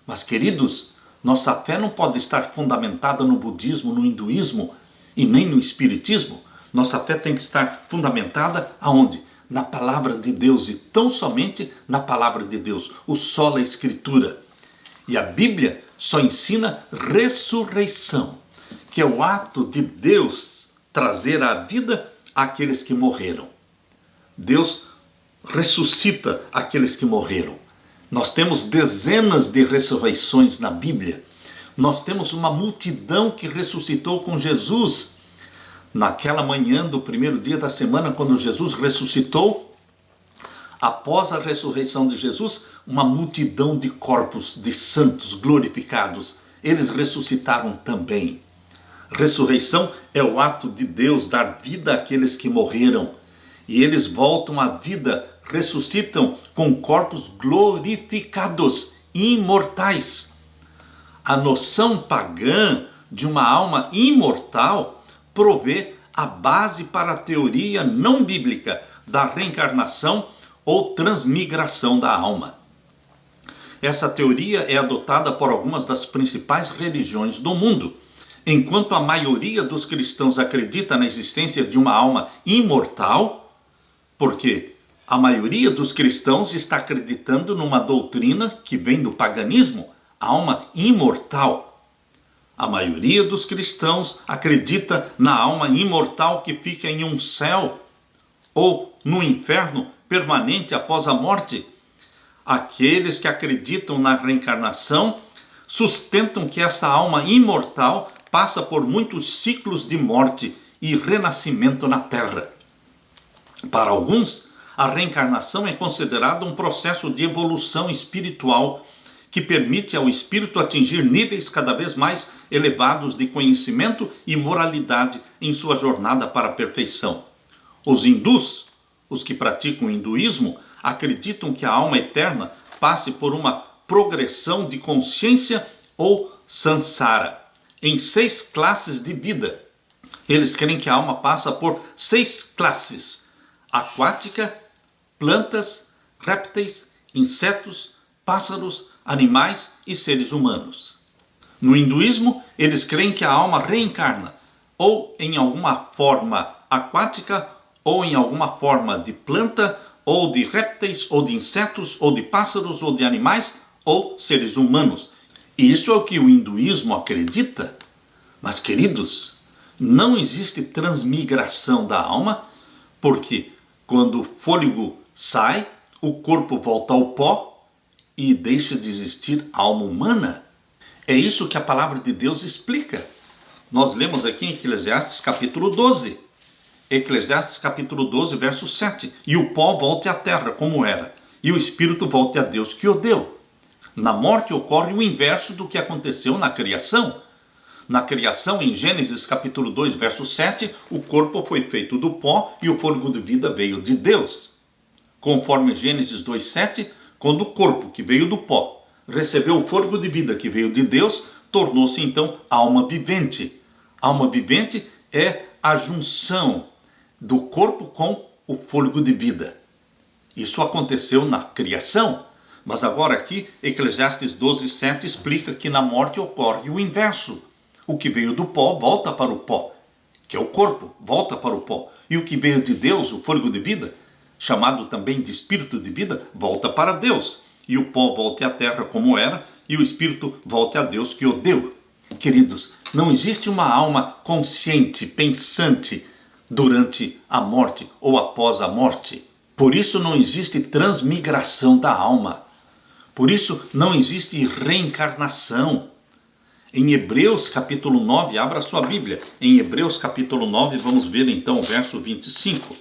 [SPEAKER 1] Mas, queridos, nossa fé não pode estar fundamentada no budismo, no hinduísmo e nem no espiritismo. Nossa fé tem que estar fundamentada aonde? Na palavra de Deus, e tão somente na palavra de Deus, o sola Escritura. E a Bíblia só ensina ressurreição, que é o ato de Deus trazer à vida aqueles que morreram. Deus ressuscita aqueles que morreram. Nós temos dezenas de ressurreições na Bíblia. Nós temos uma multidão que ressuscitou com Jesus. Naquela manhã do primeiro dia da semana, quando Jesus ressuscitou, após a ressurreição de Jesus, uma multidão de corpos de santos glorificados, eles ressuscitaram também. Ressurreição é o ato de Deus dar vida àqueles que morreram, e eles voltam à vida, ressuscitam com corpos glorificados, imortais. A noção pagã de uma alma imortal provê a base para a teoria não bíblica da reencarnação ou transmigração da alma. Essa teoria é adotada por algumas das principais religiões do mundo. Enquanto a maioria dos cristãos acredita na existência de uma alma imortal, porque a maioria dos cristãos está acreditando numa doutrina que vem do paganismo, alma imortal. A maioria dos cristãos acredita na alma imortal que fica em um céu ou no inferno permanente após a morte. Aqueles que acreditam na reencarnação sustentam que essa alma imortal passa por muitos ciclos de morte e renascimento na terra. Para alguns, a reencarnação é considerada um processo de evolução espiritual que permite ao espírito atingir níveis cada vez mais elevados de conhecimento e moralidade em sua jornada para a perfeição. Os hindus, os que praticam o hinduísmo, acreditam que a alma eterna passe por uma progressão de consciência ou samsara, em 6 classes de vida. Eles creem que a alma passa por 6 classes: aquática, plantas, répteis, insetos, pássaros, animais e seres humanos. No hinduísmo, eles creem que a alma reencarna ou em alguma forma aquática, ou em alguma forma de planta, ou de répteis, ou de insetos, ou de pássaros, ou de animais, ou seres humanos. E isso é o que o hinduísmo acredita. Mas, queridos, não existe transmigração da alma, porque quando o fôlego sai, o corpo volta ao pó, e deixa de existir alma humana. É isso que a palavra de Deus explica. Nós lemos aqui em Eclesiastes capítulo 12. Eclesiastes capítulo 12, verso 7. E o pó volte à terra como era, e o espírito volte a Deus que o deu. Na morte ocorre o inverso do que aconteceu na criação. Na criação, em Gênesis capítulo 2, verso 7, o corpo foi feito do pó e o fôlego de vida veio de Deus. Conforme Gênesis 2, 7, quando o corpo que veio do pó recebeu o fôlego de vida que veio de Deus, tornou-se então alma vivente. Alma vivente é a junção do corpo com o fôlego de vida. Isso aconteceu na criação, mas agora aqui Eclesiastes 12, 7 explica que na morte ocorre o inverso. O que veio do pó volta para o pó, que é o corpo, volta para o pó. E o que veio de Deus, o fôlego de vida, chamado também de espírito de vida, volta para Deus. E o pó volte à terra como era, e o espírito volte a Deus que o deu. Queridos, não existe uma alma consciente, pensante, durante a morte ou após a morte. Por isso não existe transmigração da alma. Por isso não existe reencarnação. Em Hebreus capítulo 9, abra sua Bíblia. Em Hebreus capítulo 9, vamos ver então o verso 25.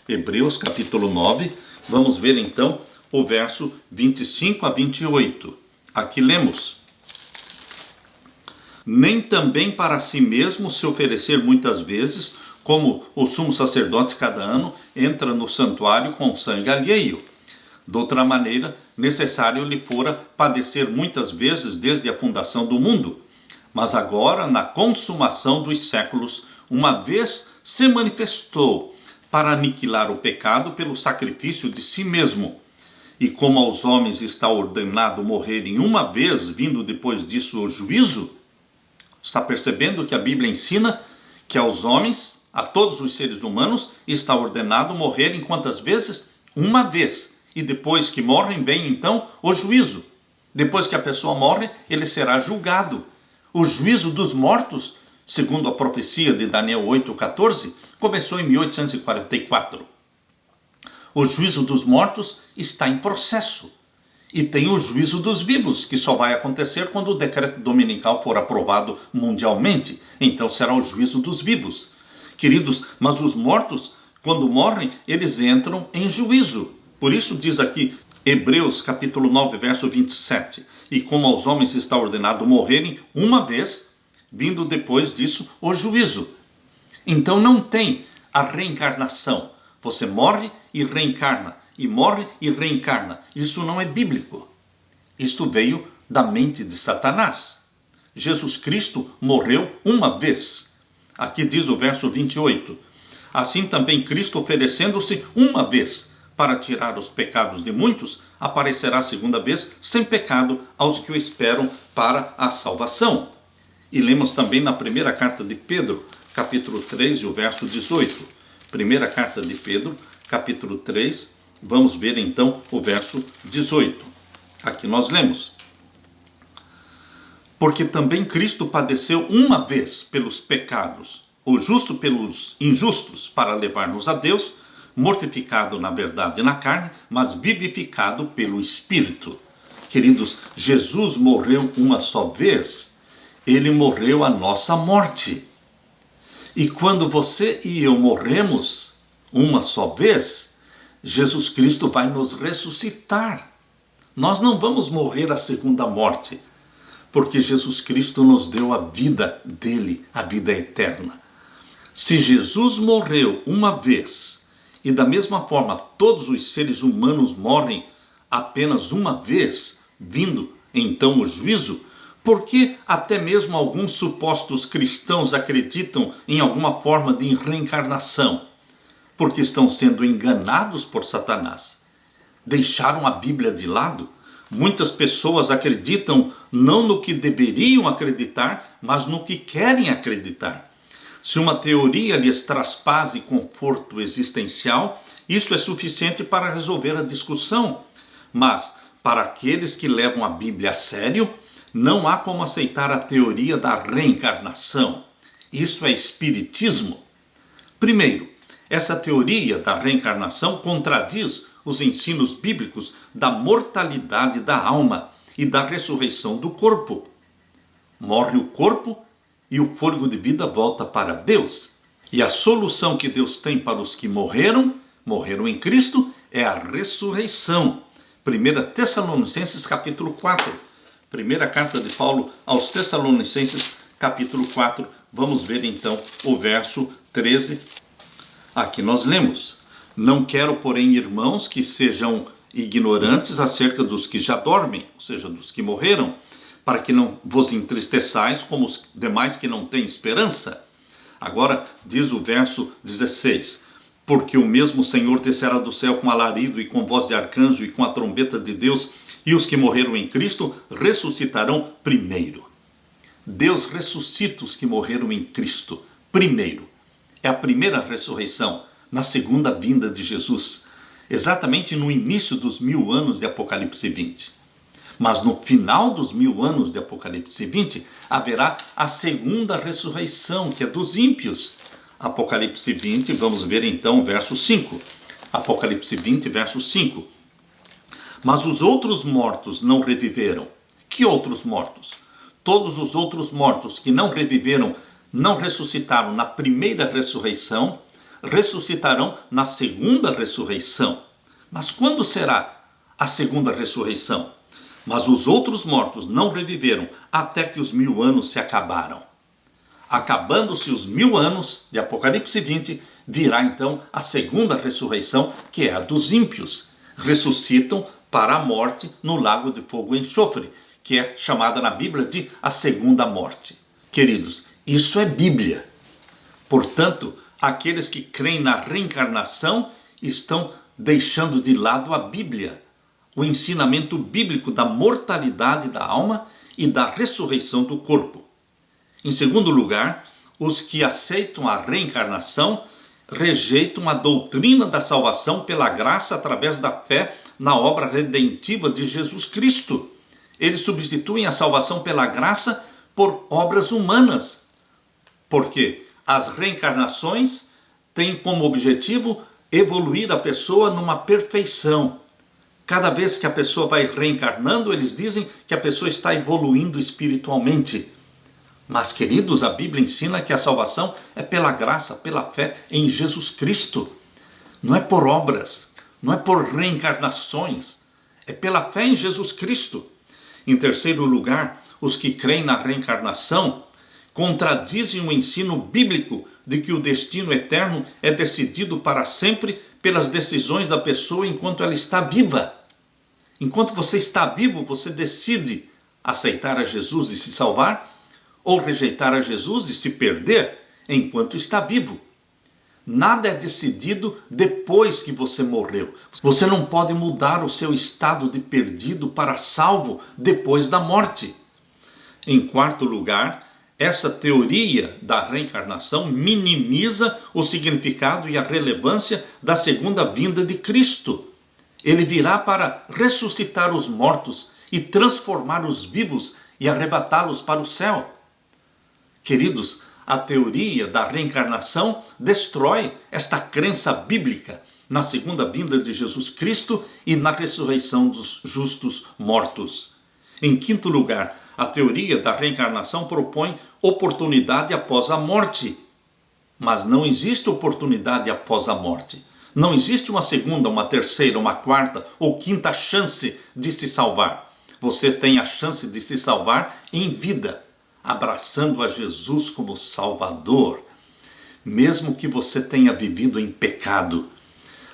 [SPEAKER 1] Hebreus capítulo 9, vamos ver então o verso 25 a 28. Aqui lemos: nem também para si mesmo se oferecer muitas vezes, como o sumo sacerdote cada ano entra no santuário com sangue alheio. De outra maneira, necessário lhe fora padecer muitas vezes desde a fundação do mundo. Mas agora, na consumação dos séculos, uma vez se manifestou para aniquilar o pecado pelo sacrifício de si mesmo. E como aos homens está ordenado morrerem uma vez, vindo depois disso o juízo, está percebendo que a Bíblia ensina que aos homens, a todos os seres humanos, está ordenado morrerem quantas vezes? Uma vez. E depois que morrem, vem então o juízo. Depois que a pessoa morre, ele será julgado. O juízo dos mortos, segundo a profecia de Daniel 8,14, começou em 1844. O juízo dos mortos está em processo. E tem o juízo dos vivos, que só vai acontecer quando o decreto dominical for aprovado mundialmente. Então será o juízo dos vivos. Queridos, mas os mortos, quando morrem, eles entram em juízo. Por isso diz aqui, Hebreus capítulo 9, verso 27. E como aos homens está ordenado morrerem uma vez, vindo depois disso o juízo. Então não tem a reencarnação. Você morre e reencarna. E morre e reencarna. Isso não é bíblico. Isto veio da mente de Satanás. Jesus Cristo morreu uma vez. Aqui diz o verso 28. Assim também Cristo, oferecendo-se uma vez para tirar os pecados de muitos, aparecerá a segunda vez sem pecado aos que o esperam para a salvação. E lemos também na primeira carta de Pedro, capítulo 3 e o verso 18. Primeira carta de Pedro, capítulo 3, vamos ver então o verso 18. Aqui nós lemos: porque também Cristo padeceu uma vez pelos pecados, o justo pelos injustos, para levar-nos a Deus, mortificado na verdade na carne, mas vivificado pelo Espírito. Queridos, Jesus morreu uma só vez. Ele morreu a nossa morte. E quando você e eu morremos uma só vez, Jesus Cristo vai nos ressuscitar. Nós não vamos morrer a segunda morte, porque Jesus Cristo nos deu a vida dele, a vida eterna. Se Jesus morreu uma vez, e da mesma forma todos os seres humanos morrem apenas uma vez, vindo então o juízo, por que até mesmo alguns supostos cristãos acreditam em alguma forma de reencarnação? Porque estão sendo enganados por Satanás. Deixaram a Bíblia de lado. Muitas pessoas acreditam não no que deveriam acreditar, mas no que querem acreditar. Se uma teoria lhes traz paz e conforto existencial, isso é suficiente para resolver a discussão. Mas, para aqueles que levam a Bíblia a sério, não há como aceitar a teoria da reencarnação. Isso é espiritismo. Primeiro, essa teoria da reencarnação contradiz os ensinos bíblicos da mortalidade da alma e da ressurreição do corpo. Morre o corpo e o fôlego de vida volta para Deus. E a solução que Deus tem para os que morreram em Cristo, é a ressurreição. 1 Tessalonicenses capítulo 4. Primeira carta de Paulo aos Tessalonicenses capítulo 4. Vamos ver então o verso 13. Aqui nós lemos: não quero, porém, irmãos, que sejam ignorantes acerca dos que já dormem, ou seja, dos que morreram, para que não vos entristeçais como os demais que não têm esperança. Agora diz o verso 16: porque o mesmo Senhor descerá do céu com alarido e com voz de arcanjo e com a trombeta de Deus, e os que morreram em Cristo ressuscitarão primeiro. Deus ressuscita os que morreram em Cristo primeiro. É a primeira ressurreição, na segunda vinda de Jesus, exatamente no início dos 1000 anos de Apocalipse 20. Mas no final dos 1000 anos de Apocalipse 20, haverá a segunda ressurreição, que é dos ímpios. Apocalipse 20, vamos ver então o verso 5. Apocalipse 20, verso 5. Mas os outros mortos não reviveram. Que outros mortos? todos os outros mortos que não reviveram, não ressuscitaram na primeira ressurreição, ressuscitarão na segunda ressurreição. Mas quando será a segunda ressurreição? Mas os outros mortos não reviveram até que os 1000 anos se acabaram. Acabando-se os 1000 anos de Apocalipse 20, virá então a segunda ressurreição, que é a dos ímpios. Ressuscitam para a morte no lago de fogo e enxofre, que é chamada na Bíblia de a segunda morte. Queridos, isso é Bíblia. Portanto, aqueles que creem na reencarnação estão deixando de lado a Bíblia, o ensinamento bíblico da mortalidade da alma e da ressurreição do corpo. Em segundo lugar, os que aceitam a reencarnação rejeitam a doutrina da salvação pela graça através da fé na obra redentiva de Jesus Cristo. Eles substituem a salvação pela graça por obras humanas. Porque as reencarnações têm como objetivo evoluir a pessoa numa perfeição. Cada vez que a pessoa vai reencarnando, eles dizem que a pessoa está evoluindo espiritualmente. Mas, queridos, a Bíblia ensina que a salvação é pela graça, pela fé em Jesus Cristo. Não é por obras, não é por reencarnações, é pela fé em Jesus Cristo. Em terceiro lugar, os que creem na reencarnação contradizem o ensino bíblico de que o destino eterno é decidido para sempre pelas decisões da pessoa enquanto ela está viva. Enquanto você está vivo, você decide aceitar a Jesus e se salvar, ou rejeitar a Jesus e se perder enquanto está vivo. Nada é decidido depois que você morreu. Você não pode mudar o seu estado de perdido para salvo depois da morte. Em quarto lugar, essa teoria da reencarnação minimiza o significado e a relevância da segunda vinda de Cristo. Ele virá para ressuscitar os mortos e transformar os vivos e arrebatá-los para o céu. Queridos, a teoria da reencarnação destrói esta crença bíblica na segunda vinda de Jesus Cristo e na ressurreição dos justos mortos. Em quinto lugar, a teoria da reencarnação propõe oportunidade após a morte. Mas não existe oportunidade após a morte. Não existe uma segunda, uma terceira, uma quarta ou quinta chance de se salvar. Você tem a chance de se salvar em vida, abraçando a Jesus como Salvador, mesmo que você tenha vivido em pecado.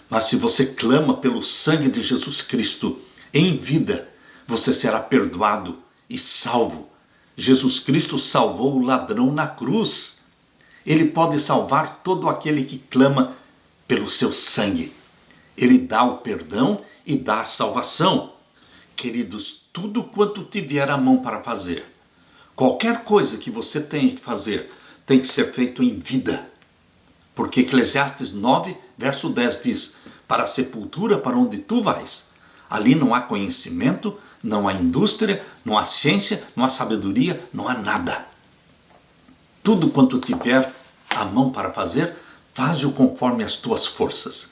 [SPEAKER 1] Mas se você clama pelo sangue de Jesus Cristo em vida, você será perdoado e salvo. Jesus Cristo salvou o ladrão na cruz. Ele pode salvar todo aquele que clama pelo seu sangue. Ele dá o perdão e dá a salvação. Queridos, tudo quanto tiver a mão para fazer, qualquer coisa que você tenha que fazer, tem que ser feito em vida. Porque Eclesiastes 9, verso 10 diz: para a sepultura para onde tu vais, ali não há conhecimento, não há indústria, não há ciência, não há sabedoria, não há nada. Tudo quanto tiver a mão para fazer, faze-o conforme as tuas forças.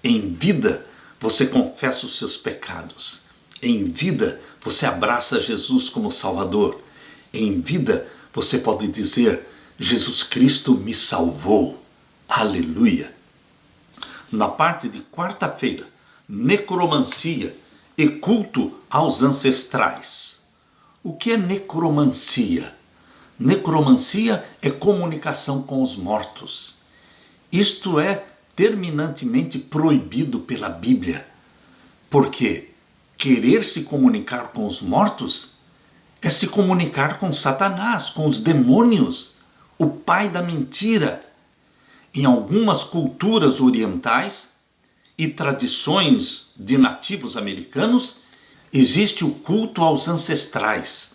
[SPEAKER 1] Em vida, você confessa os seus pecados. Em vida, você abraça Jesus como Salvador. Em vida, você pode dizer: Jesus Cristo me salvou. Aleluia! Na parte de quarta-feira, necromancia e culto aos ancestrais. O que é necromancia? Necromancia é comunicação com os mortos. Isto é terminantemente proibido pela Bíblia. Porque querer se comunicar com os mortos é se comunicar com Satanás, com os demônios, o pai da mentira. Em algumas culturas orientais e tradições de nativos americanos, existe o culto aos ancestrais.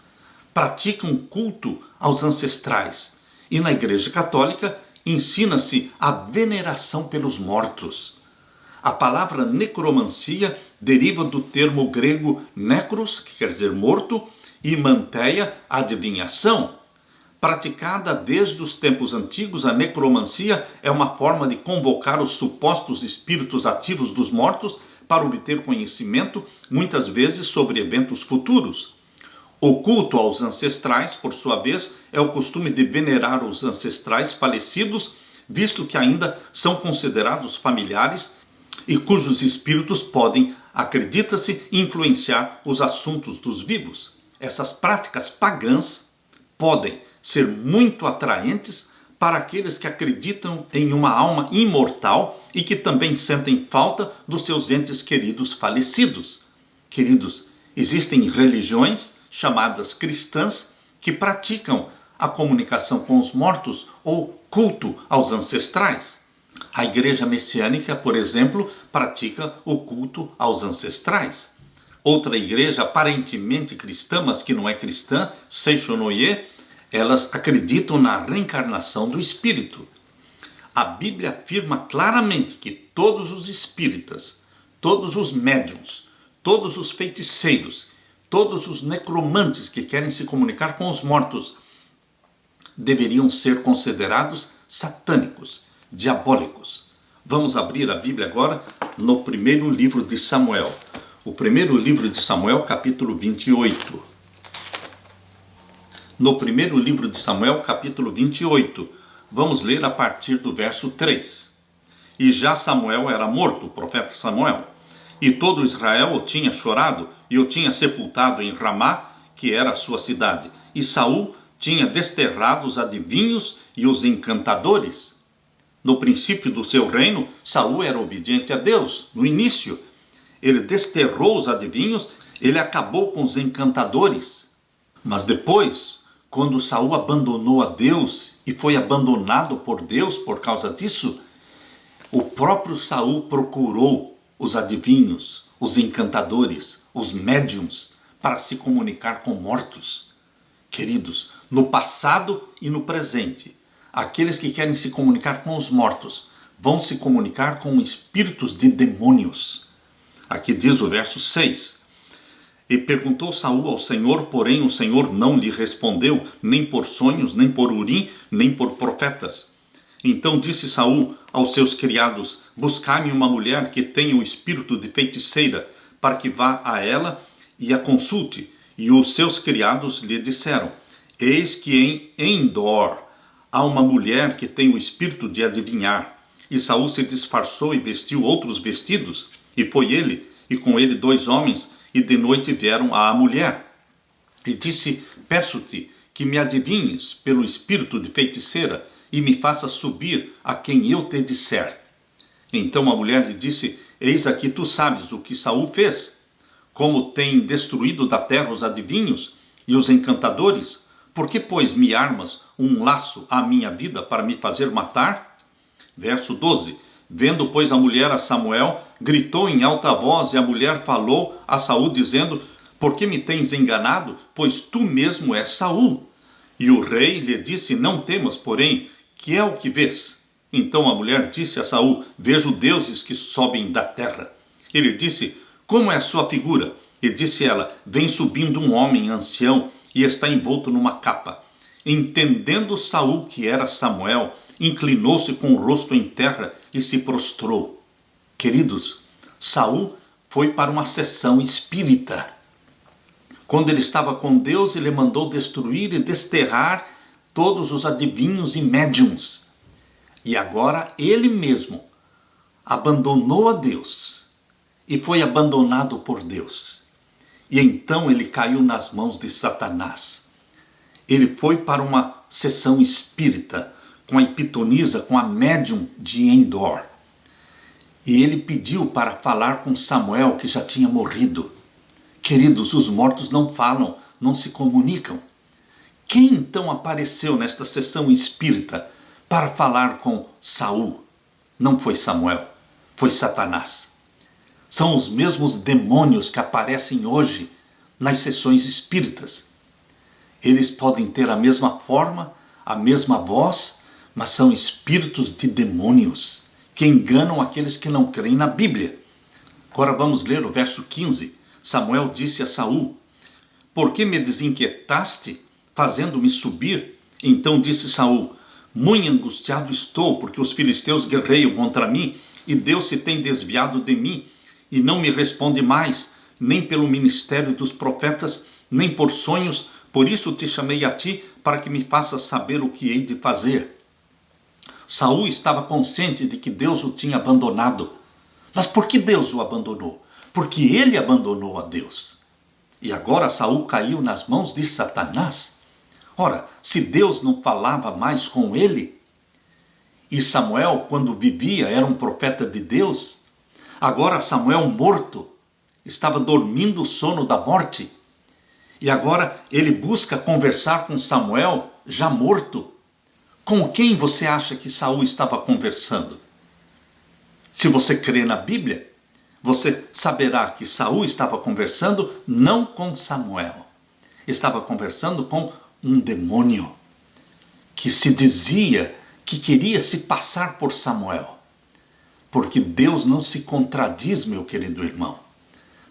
[SPEAKER 1] Praticam culto aos ancestrais. E na Igreja Católica ensina-se a veneração pelos mortos. A palavra necromancia deriva do termo grego necros, que quer dizer morto, e manteia, adivinhação. Praticada desde os tempos antigos, a necromancia é uma forma de convocar os supostos espíritos ativos dos mortos para obter conhecimento, muitas vezes sobre eventos futuros. O culto aos ancestrais, por sua vez, é o costume de venerar os ancestrais falecidos, visto que ainda são considerados familiares e cujos espíritos podem, acredita-se, influenciar os assuntos dos vivos. Essas práticas pagãs podem ser muito atraentes para aqueles que acreditam em uma alma imortal e que também sentem falta dos seus entes queridos falecidos. Queridos, existem religiões chamadas cristãs que praticam a comunicação com os mortos ou culto aos ancestrais. A Igreja Messiânica, por exemplo, pratica o culto aos ancestrais. Outra igreja aparentemente cristã, mas que não é cristã, Seichonoye, elas acreditam na reencarnação do espírito. A Bíblia afirma claramente que todos os espíritas, todos os médiuns, todos os feiticeiros, todos os necromantes que querem se comunicar com os mortos deveriam ser considerados satânicos, diabólicos. Vamos abrir a Bíblia agora no primeiro livro de Samuel. O primeiro livro de Samuel, capítulo 28. No primeiro livro de Samuel, capítulo 28, vamos ler a partir do verso 3. E já Samuel era morto, o profeta Samuel, e todo Israel o tinha chorado e o tinha sepultado em Ramá, que era a sua cidade. E Saul tinha desterrado os adivinhos e os encantadores. No princípio do seu reino, Saul era obediente a Deus. No início, ele desterrou os adivinhos, ele acabou com os encantadores. Mas depois, quando Saul abandonou a Deus e foi abandonado por Deus por causa disso, o próprio Saul procurou os adivinhos, os encantadores, os médiuns, para se comunicar com mortos. Queridos, no passado e no presente, aqueles que querem se comunicar com os mortos vão se comunicar com espíritos de demônios. Aqui diz o verso 6. E perguntou Saul ao Senhor, porém o Senhor não lhe respondeu, nem por sonhos, nem por urim, nem por profetas. Então disse Saul aos seus criados: buscai-me uma mulher que tenha o espírito de feiticeira, para que vá a ela e a consulte. E os seus criados lhe disseram: eis que em Endor há uma mulher que tem o espírito de adivinhar. E Saul se disfarçou e vestiu outros vestidos, e foi ele, e com ele 2 homens, e de noite vieram à mulher. E disse: peço-te que me adivinhes pelo espírito de feiticeira, e me faça subir a quem eu te disser. Então a mulher lhe disse: eis aqui tu sabes o que Saul fez, como tem destruído da terra os adivinhos e os encantadores. Por que, pois, me armas um laço à minha vida para me fazer matar? Verso 12. Vendo, pois, a mulher a Samuel, gritou em alta voz, e a mulher falou a Saul, dizendo: por que me tens enganado? Pois tu mesmo és Saul. E o rei lhe disse: não temas, porém, que é o que vês? Então a mulher disse a Saul: vejo deuses que sobem da terra. Ele disse: como é a sua figura? E disse ela: vem subindo um homem ancião, e está envolto numa capa. Entendendo Saul que era Samuel, inclinou-se com o rosto em terra e se prostrou. Queridos, Saul foi para uma sessão espírita. Quando ele estava com Deus, ele mandou destruir e desterrar todos os adivinhos e médiuns. E agora ele mesmo abandonou a Deus e foi abandonado por Deus. E então ele caiu nas mãos de Satanás. Ele foi para uma sessão espírita com a epitonisa, com a médium de Endor. E ele pediu para falar com Samuel, que já tinha morrido. Queridos, os mortos não falam, não se comunicam. Quem então apareceu nesta sessão espírita para falar com Saul? Não foi Samuel, foi Satanás. São os mesmos demônios que aparecem hoje nas sessões espíritas. Eles podem ter a mesma forma, a mesma voz, mas são espíritos de demônios que enganam aqueles que não creem na Bíblia. Agora vamos ler o verso 15. Samuel disse a Saul: por que me desinquietaste, fazendo-me subir? Então disse Saul: muito angustiado estou, porque os filisteus guerreiam contra mim, e Deus se tem desviado de mim, e não me responde mais, nem pelo ministério dos profetas, nem por sonhos, por isso te chamei a ti, para que me faças saber o que hei de fazer. Saul estava consciente de que Deus o tinha abandonado. Mas por que Deus o abandonou? Porque ele abandonou a Deus. E agora Saul caiu nas mãos de Satanás. Ora, se Deus não falava mais com ele, e Samuel, quando vivia, era um profeta de Deus, agora Samuel morto, estava dormindo o sono da morte, e agora ele busca conversar com Samuel, já morto. Com quem você acha que Saul estava conversando? Se você crê na Bíblia, você saberá que Saul estava conversando não com Samuel. Estava conversando com um demônio que se dizia que queria se passar por Samuel. Porque Deus não se contradiz, meu querido irmão.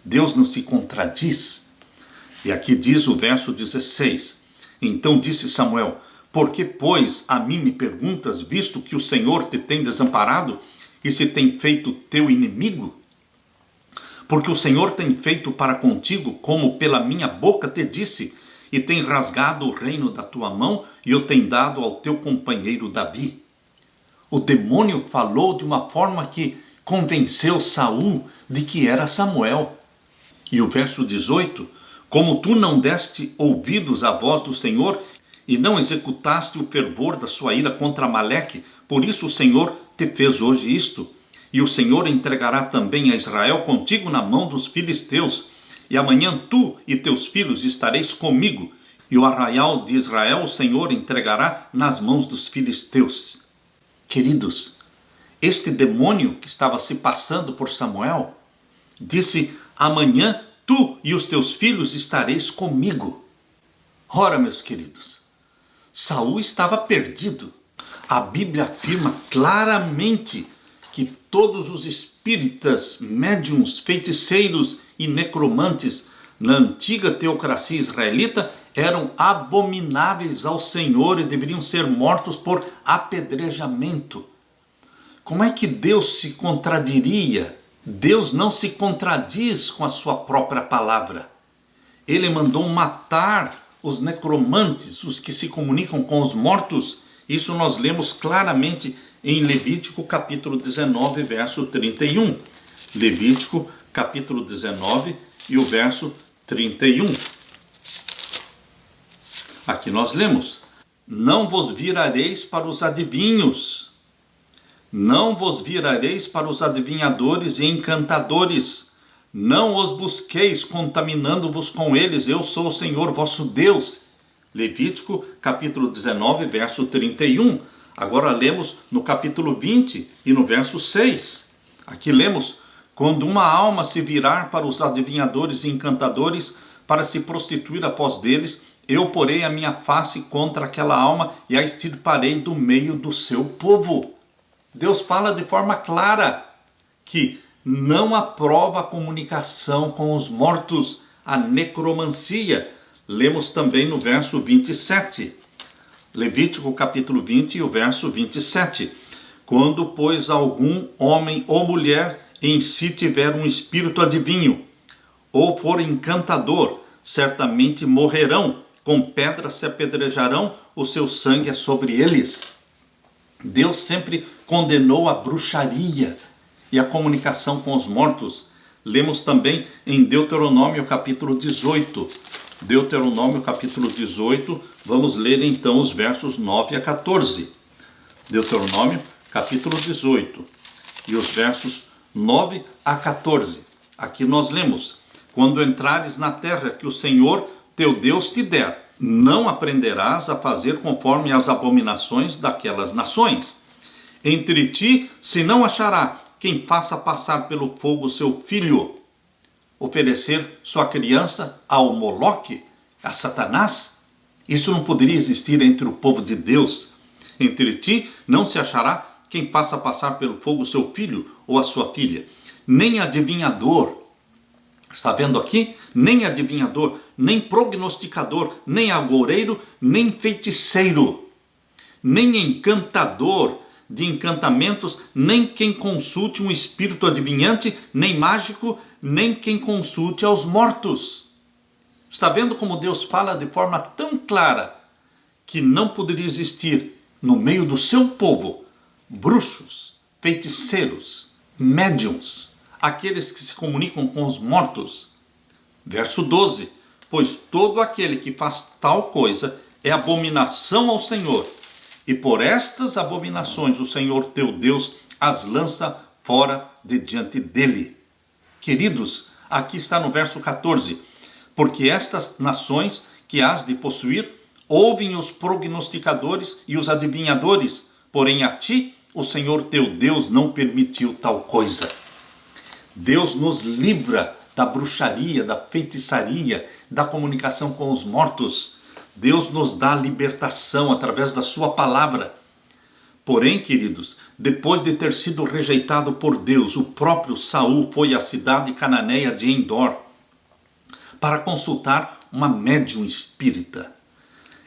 [SPEAKER 1] Deus não se contradiz. E aqui diz o verso 16. Então disse Samuel: por que, pois, a mim me perguntas, visto que o Senhor te tem desamparado e se tem feito teu inimigo? Porque o Senhor tem feito para contigo como pela minha boca te disse, e tem rasgado o reino da tua mão, e eu tenho dado ao teu companheiro Davi. O demônio falou de uma forma que convenceu Saul de que era Samuel. E o verso 18, como tu não deste ouvidos à voz do Senhor, e não executaste o fervor da sua ira contra Amaleque, por isso o Senhor te fez hoje isto. E o Senhor entregará também a Israel contigo na mão dos filisteus, e amanhã tu e teus filhos estareis comigo, e o arraial de Israel o Senhor entregará nas mãos dos filisteus. Queridos, este demônio que estava se passando por Samuel, disse: amanhã tu e os teus filhos estareis comigo. Ora, meus queridos, Saul estava perdido. A Bíblia afirma claramente que todos os espíritas, médiuns, feiticeiros e necromantes na antiga teocracia israelita eram abomináveis ao Senhor e deveriam ser mortos por apedrejamento. Como é que Deus se contradiria? Deus não se contradiz com a sua própria palavra. Ele mandou matar os necromantes, os que se comunicam com os mortos. Isso nós lemos claramente em Levítico capítulo 19, verso 31. Levítico capítulo 19 e o verso 31. Aqui nós lemos: não vos virareis para os adivinhos, não vos virareis para os adivinhadores e encantadores, não os busqueis contaminando-vos com eles, eu sou o Senhor vosso Deus. Levítico capítulo 19, verso 31. Agora lemos no capítulo 20 e no verso 6. Aqui lemos: quando uma alma se virar para os adivinhadores e encantadores para se prostituir após deles, eu porei a minha face contra aquela alma e a extirparei do meio do seu povo. Deus fala de forma clara que não aprova a comunicação com os mortos, a necromancia. Lemos também no verso 27. Levítico capítulo 20 e o verso 27. Quando, pois, algum homem ou mulher em si tiver um espírito adivinho, ou for encantador, certamente morrerão, com pedras se apedrejarão, o seu sangue é sobre eles. Deus sempre condenou a bruxaria e a comunicação com os mortos. Lemos também em Deuteronômio capítulo 18. Deuteronômio capítulo 18, vamos ler então os versos 9 a 14. Deuteronômio capítulo 18 e os versos 9 a 14. Aqui nós lemos: quando entrares na terra que o Senhor teu Deus te der, não aprenderás a fazer conforme as abominações daquelas nações. Entre ti se não achará quem faça passar pelo fogo seu filho, oferecer sua criança ao Moloque, a Satanás. Isso não poderia existir entre o povo de Deus. Entre ti não se achará quem faça passar pelo fogo seu filho ou a sua filha, nem adivinhador. Está vendo aqui? Nem adivinhador, nem prognosticador, nem agoureiro, nem feiticeiro, nem encantador de encantamentos, nem quem consulte um espírito adivinhante, nem mágico, nem quem consulte aos mortos. Está vendo como Deus fala de forma tão clara que não poderia existir no meio do seu povo bruxos, feiticeiros, médiuns, aqueles que se comunicam com os mortos. Verso 12: pois todo aquele que faz tal coisa é abominação ao Senhor, e por estas abominações o Senhor teu Deus as lança fora de diante dele. Queridos, aqui está no verso 14: porque estas nações que hás de possuir ouvem os prognosticadores e os adivinhadores, porém a ti o Senhor teu Deus não permitiu tal coisa. Deus nos livra da bruxaria, da feitiçaria, da comunicação com os mortos. Deus nos dá libertação através da sua palavra. Porém, queridos, depois de ter sido rejeitado por Deus, o próprio Saul foi à cidade cananeia de Endor para consultar uma médium espírita.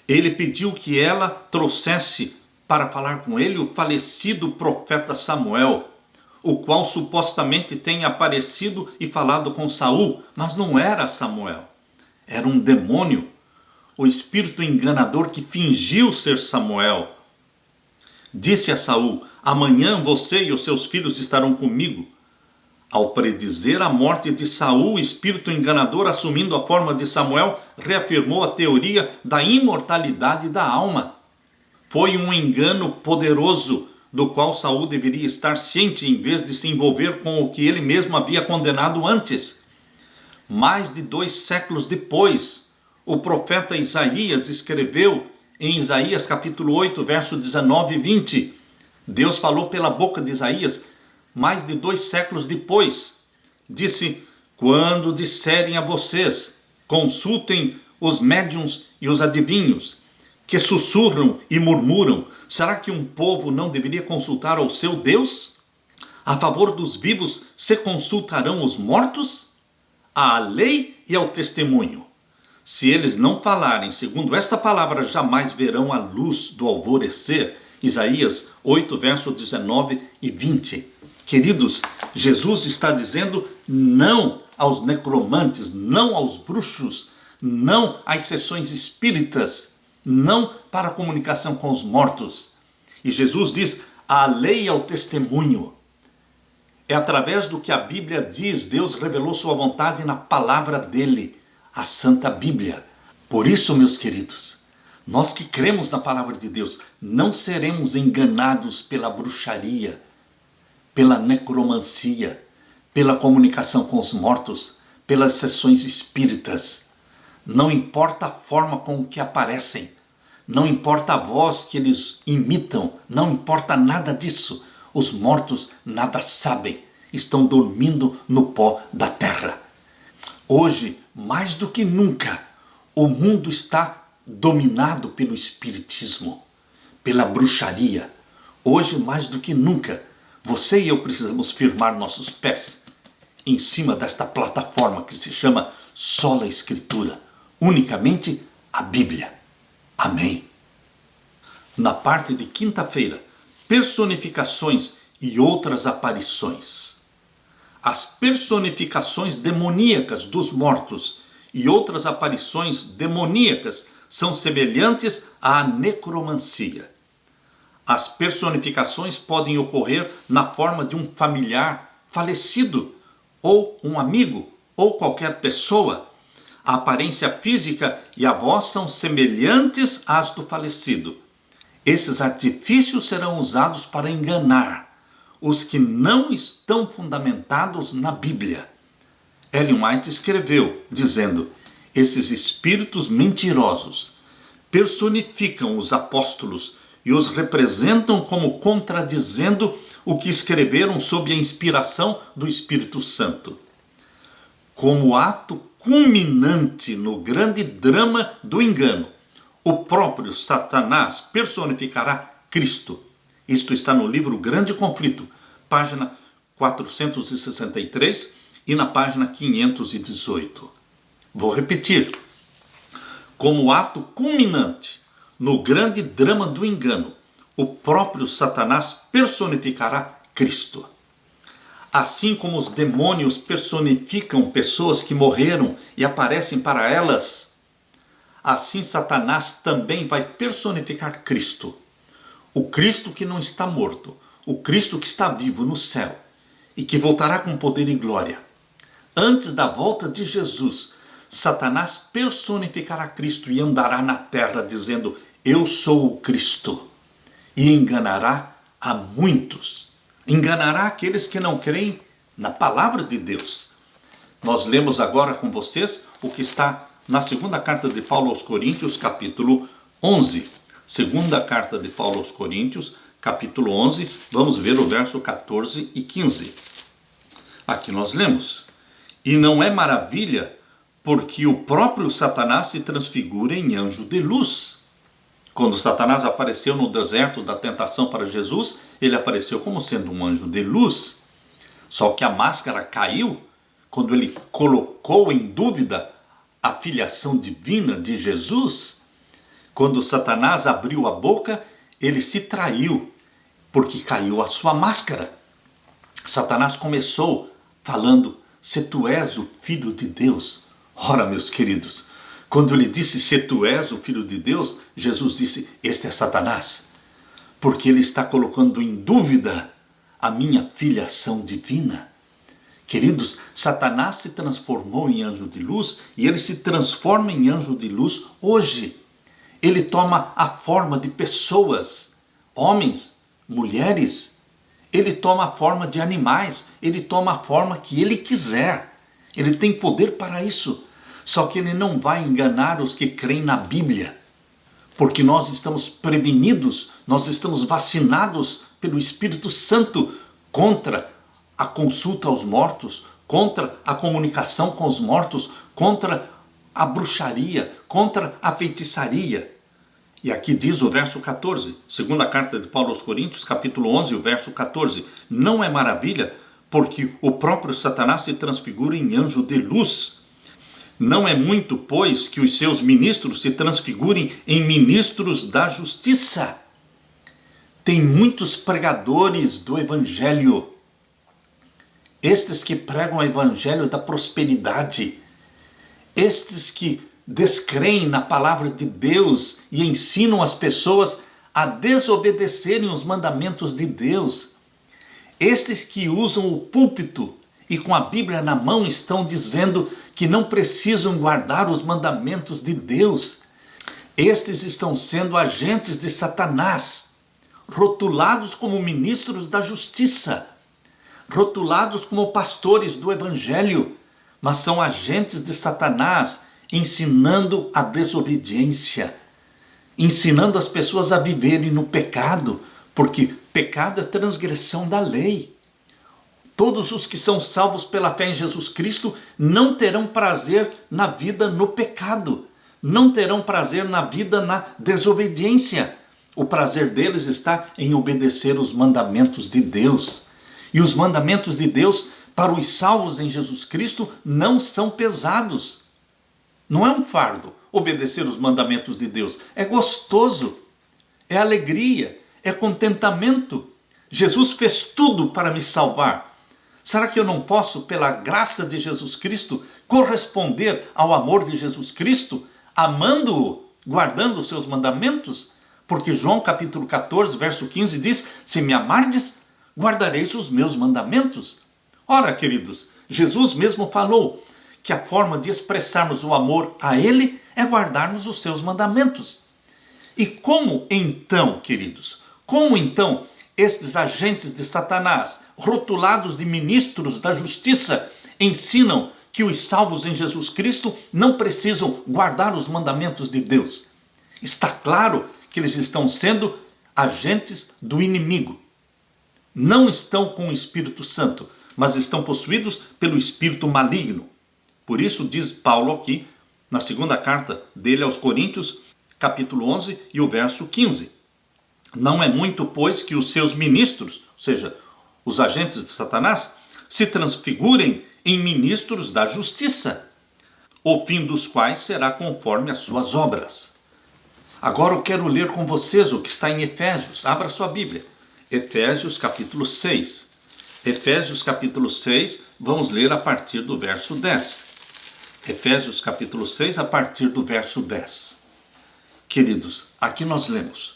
[SPEAKER 1] Ele pediu que ela trouxesse para falar com ele o falecido profeta Samuel, o qual supostamente tem aparecido e falado com Saul, mas não era Samuel, era um demônio, o espírito enganador que fingiu ser Samuel. Disse a Saul: amanhã você e os seus filhos estarão comigo. Ao predizer a morte de Saul, o espírito enganador, assumindo a forma de Samuel, reafirmou a teoria da imortalidade da alma. Foi um engano poderoso, do qual Saul deveria estar ciente, em vez de se envolver com o que ele mesmo havia condenado antes. Mais de 2 séculos depois, o profeta Isaías escreveu em Isaías capítulo 8, verso 19 e 20. Deus falou pela boca de Isaías mais de 2 séculos depois. Disse: quando disserem a vocês, consultem os médiuns e os adivinhos, que sussurram e murmuram, será que um povo não deveria consultar ao seu Deus? A favor dos vivos se consultarão os mortos? À lei e ao testemunho. Se eles não falarem segundo esta palavra, jamais verão a luz do alvorecer. Isaías 8, verso 19 e 20. Queridos, Jesus está dizendo não aos necromantes, não aos bruxos, não às sessões espíritas, não para a comunicação com os mortos. E Jesus diz: a lei e ao testemunho. É através do que a Bíblia diz, Deus revelou sua vontade na palavra dele, a Santa Bíblia. Por isso, meus queridos, nós que cremos na palavra de Deus, não seremos enganados pela bruxaria, pela necromancia, pela comunicação com os mortos, pelas sessões espíritas. Não importa a forma com que aparecem, não importa a voz que eles imitam, não importa nada disso. Os mortos nada sabem, estão dormindo no pó da terra. Hoje, mais do que nunca, o mundo está dominado pelo espiritismo, pela bruxaria. Hoje, mais do que nunca, você e eu precisamos firmar nossos pés em cima desta plataforma que se chama Sola Escritura, unicamente a Bíblia. Amém. Na parte de quinta-feira, personificações e outras aparições. As personificações demoníacas dos mortos e outras aparições demoníacas são semelhantes à necromancia. As personificações podem ocorrer na forma de um familiar falecido, ou um amigo, ou qualquer pessoa. A aparência física e a voz são semelhantes às do falecido. Esses artifícios serão usados para enganar os que não estão fundamentados na Bíblia. Ellen White escreveu, dizendo: esses espíritos mentirosos personificam os apóstolos e os representam como contradizendo o que escreveram sob a inspiração do Espírito Santo. Como ato culminante no grande drama do engano, o próprio Satanás personificará Cristo. Isto está no livro Grande Conflito, página 463 e na página 518. Vou repetir. Como ato culminante no grande drama do engano, o próprio Satanás personificará Cristo. Assim como os demônios personificam pessoas que morreram e aparecem para elas, assim Satanás também vai personificar Cristo. O Cristo que não está morto, o Cristo que está vivo no céu e que voltará com poder e glória. Antes da volta de Jesus, Satanás personificará Cristo e andará na terra dizendo: eu sou o Cristo. E enganará a muitos. Enganará aqueles que não creem na palavra de Deus. Nós lemos agora com vocês o que está na segunda carta de Paulo aos Coríntios, capítulo 11. Segunda carta de Paulo aos Coríntios, capítulo 11. Vamos ver o verso 14 e 15. Aqui nós lemos: e não é maravilha, porque o próprio Satanás se transfigura em anjo de luz. Quando Satanás apareceu no deserto da tentação para Jesus, ele apareceu como sendo um anjo de luz. Só que a máscara caiu quando ele colocou em dúvida a filiação divina de Jesus. Quando Satanás abriu a boca, ele se traiu, porque caiu a sua máscara. Satanás começou falando: se tu és o Filho de Deus. Ora, meus queridos, quando ele disse: se tu és o Filho de Deus, Jesus disse: este é Satanás, porque ele está colocando em dúvida a minha filiação divina. Queridos, Satanás se transformou em anjo de luz e ele se transforma em anjo de luz hoje. Ele toma a forma de pessoas, homens, mulheres. Ele toma a forma de animais, ele toma a forma que ele quiser. Ele tem poder para isso. Só que ele não vai enganar os que creem na Bíblia. Porque nós estamos prevenidos, nós estamos vacinados pelo Espírito Santo contra a consulta aos mortos, contra a comunicação com os mortos, contra a bruxaria, contra a feitiçaria. E aqui diz o verso 14, segunda carta de Paulo aos Coríntios, capítulo 11, o verso 14. Não é maravilha, porque o próprio Satanás se transfigura em anjo de luz. Não é muito, pois, que os seus ministros se transfigurem em ministros da justiça. Tem muitos pregadores do evangelho, estes que pregam o evangelho da prosperidade, estes que descreem na palavra de Deus e ensinam as pessoas a desobedecerem os mandamentos de Deus. Estes que usam o púlpito e com a Bíblia na mão estão dizendo que não precisam guardar os mandamentos de Deus. Estes estão sendo agentes de Satanás, rotulados como ministros da justiça, rotulados como pastores do evangelho, mas são agentes de Satanás, ensinando a desobediência, ensinando as pessoas a viverem no pecado, porque pecado é transgressão da lei. Todos os que são salvos pela fé em Jesus Cristo não terão prazer na vida no pecado, não terão prazer na vida na desobediência. O prazer deles está em obedecer os mandamentos de Deus. E os mandamentos de Deus para os salvos em Jesus Cristo não são pesados. Não é um fardo obedecer os mandamentos de Deus. É gostoso, é alegria, é contentamento. Jesus fez tudo para me salvar. Será que eu não posso, pela graça de Jesus Cristo, corresponder ao amor de Jesus Cristo, amando-o, guardando os seus mandamentos? Porque João capítulo 14, verso 15 diz: se me amardes, guardareis os meus mandamentos. Ora, queridos, Jesus mesmo falou que a forma de expressarmos o amor a Ele é guardarmos os seus mandamentos. E como então, queridos, como então estes agentes de Satanás, rotulados de ministros da justiça, ensinam que os salvos em Jesus Cristo não precisam guardar os mandamentos de Deus? Está claro que eles estão sendo agentes do inimigo. Não estão com o Espírito Santo, mas estão possuídos pelo espírito maligno. Por isso diz Paulo aqui, na segunda carta dele aos Coríntios, capítulo 11 e o verso 15. Não é muito, pois, que os seus ministros, ou seja, os agentes de Satanás, se transfigurem em ministros da justiça, o fim dos quais será conforme as suas obras. Agora eu quero ler com vocês o que está em Efésios. Abra sua Bíblia. Efésios capítulo 6. Efésios capítulo 6, vamos ler a partir do verso 10. Efésios capítulo 6, a partir do verso 10. Queridos, aqui nós lemos: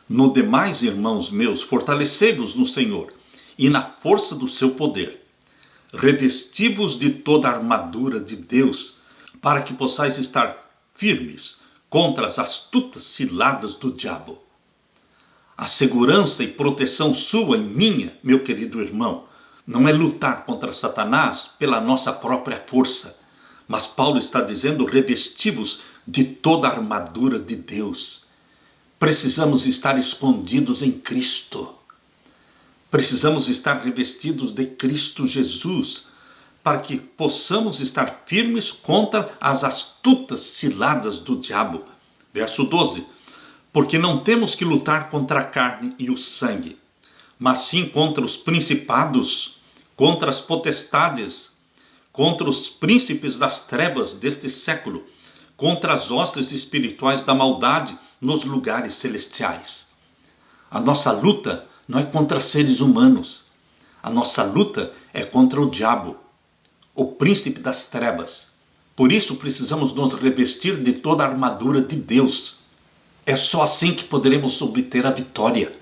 [SPEAKER 1] No demais, irmãos meus, fortalecei-vos no Senhor e na força do seu poder. Revesti-vos de toda a armadura de Deus, para que possais estar firmes contra as astutas ciladas do diabo. A segurança e proteção sua e minha, meu querido irmão, não é lutar contra Satanás pela nossa própria força, mas Paulo está dizendo: revesti-vos de toda a armadura de Deus. Precisamos estar escondidos em Cristo. Precisamos estar revestidos de Cristo Jesus, para que possamos estar firmes contra as astutas ciladas do diabo. Verso 12. Porque não temos que lutar contra a carne e o sangue, mas sim contra os principados, contra as potestades, contra os príncipes das trevas deste século, contra as hostes espirituais da maldade nos lugares celestiais. A nossa luta não é contra seres humanos. A nossa luta é contra o diabo, o príncipe das trevas. Por isso precisamos nos revestir de toda a armadura de Deus. É só assim que poderemos obter a vitória.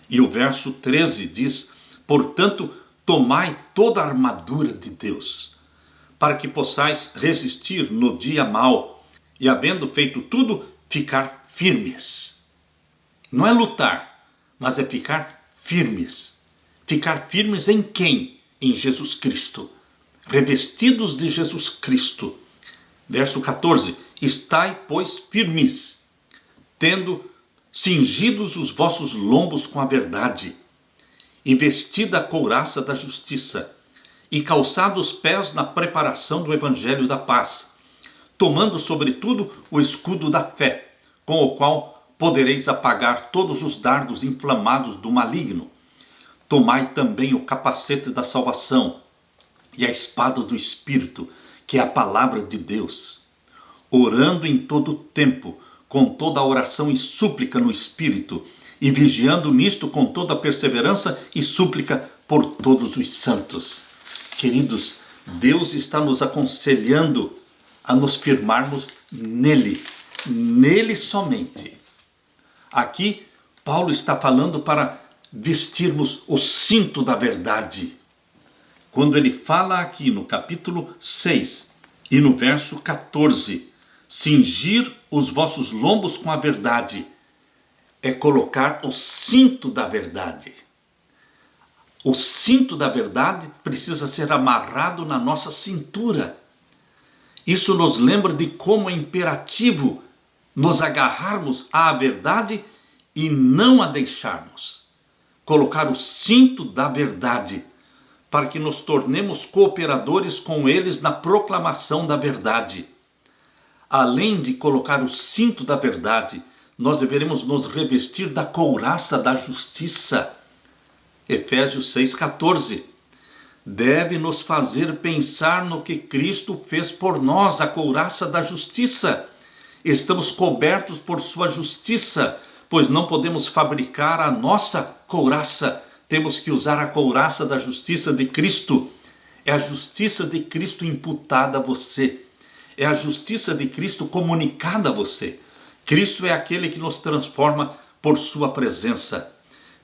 [SPEAKER 1] E o verso 13 diz: portanto, tomai toda a armadura de Deus, para que possais resistir no dia mau, e havendo feito tudo, ficar firmes. Não é lutar, mas é ficar firmes. Ficar firmes em quem? Em Jesus Cristo. Revestidos de Jesus Cristo. Verso 14. Estai, pois, firmes, tendo cingidos os vossos lombos com a verdade, e vestida a couraça da justiça, e calçados os pés na preparação do evangelho da paz, tomando sobretudo o escudo da fé, com o qual podereis apagar todos os dardos inflamados do maligno. Tomai também o capacete da salvação e a espada do Espírito, que é a palavra de Deus, orando em todo o tempo, com toda a oração e súplica no Espírito, e vigiando nisto com toda a perseverança e súplica por todos os santos. Queridos, Deus está nos aconselhando a nos firmarmos nele, nele somente. Aqui, Paulo está falando para vestirmos o cinto da verdade. Quando ele fala aqui no capítulo 6 e no verso 14, cingir os vossos lombos com a verdade, é colocar o cinto da verdade. O cinto da verdade precisa ser amarrado na nossa cintura. Isso nos lembra de como é imperativo nos agarrarmos à verdade e não a deixarmos. Colocar o cinto da verdade, para que nos tornemos cooperadores com eles na proclamação da verdade. Além de colocar o cinto da verdade, nós deveremos nos revestir da couraça da justiça. Efésios 6,14. Deve nos fazer pensar no que Cristo fez por nós, a couraça da justiça. Estamos cobertos por sua justiça, pois não podemos fabricar a nossa couraça. Temos que usar a couraça da justiça de Cristo. É a justiça de Cristo imputada a você. É a justiça de Cristo comunicada a você. Cristo é aquele que nos transforma por sua presença.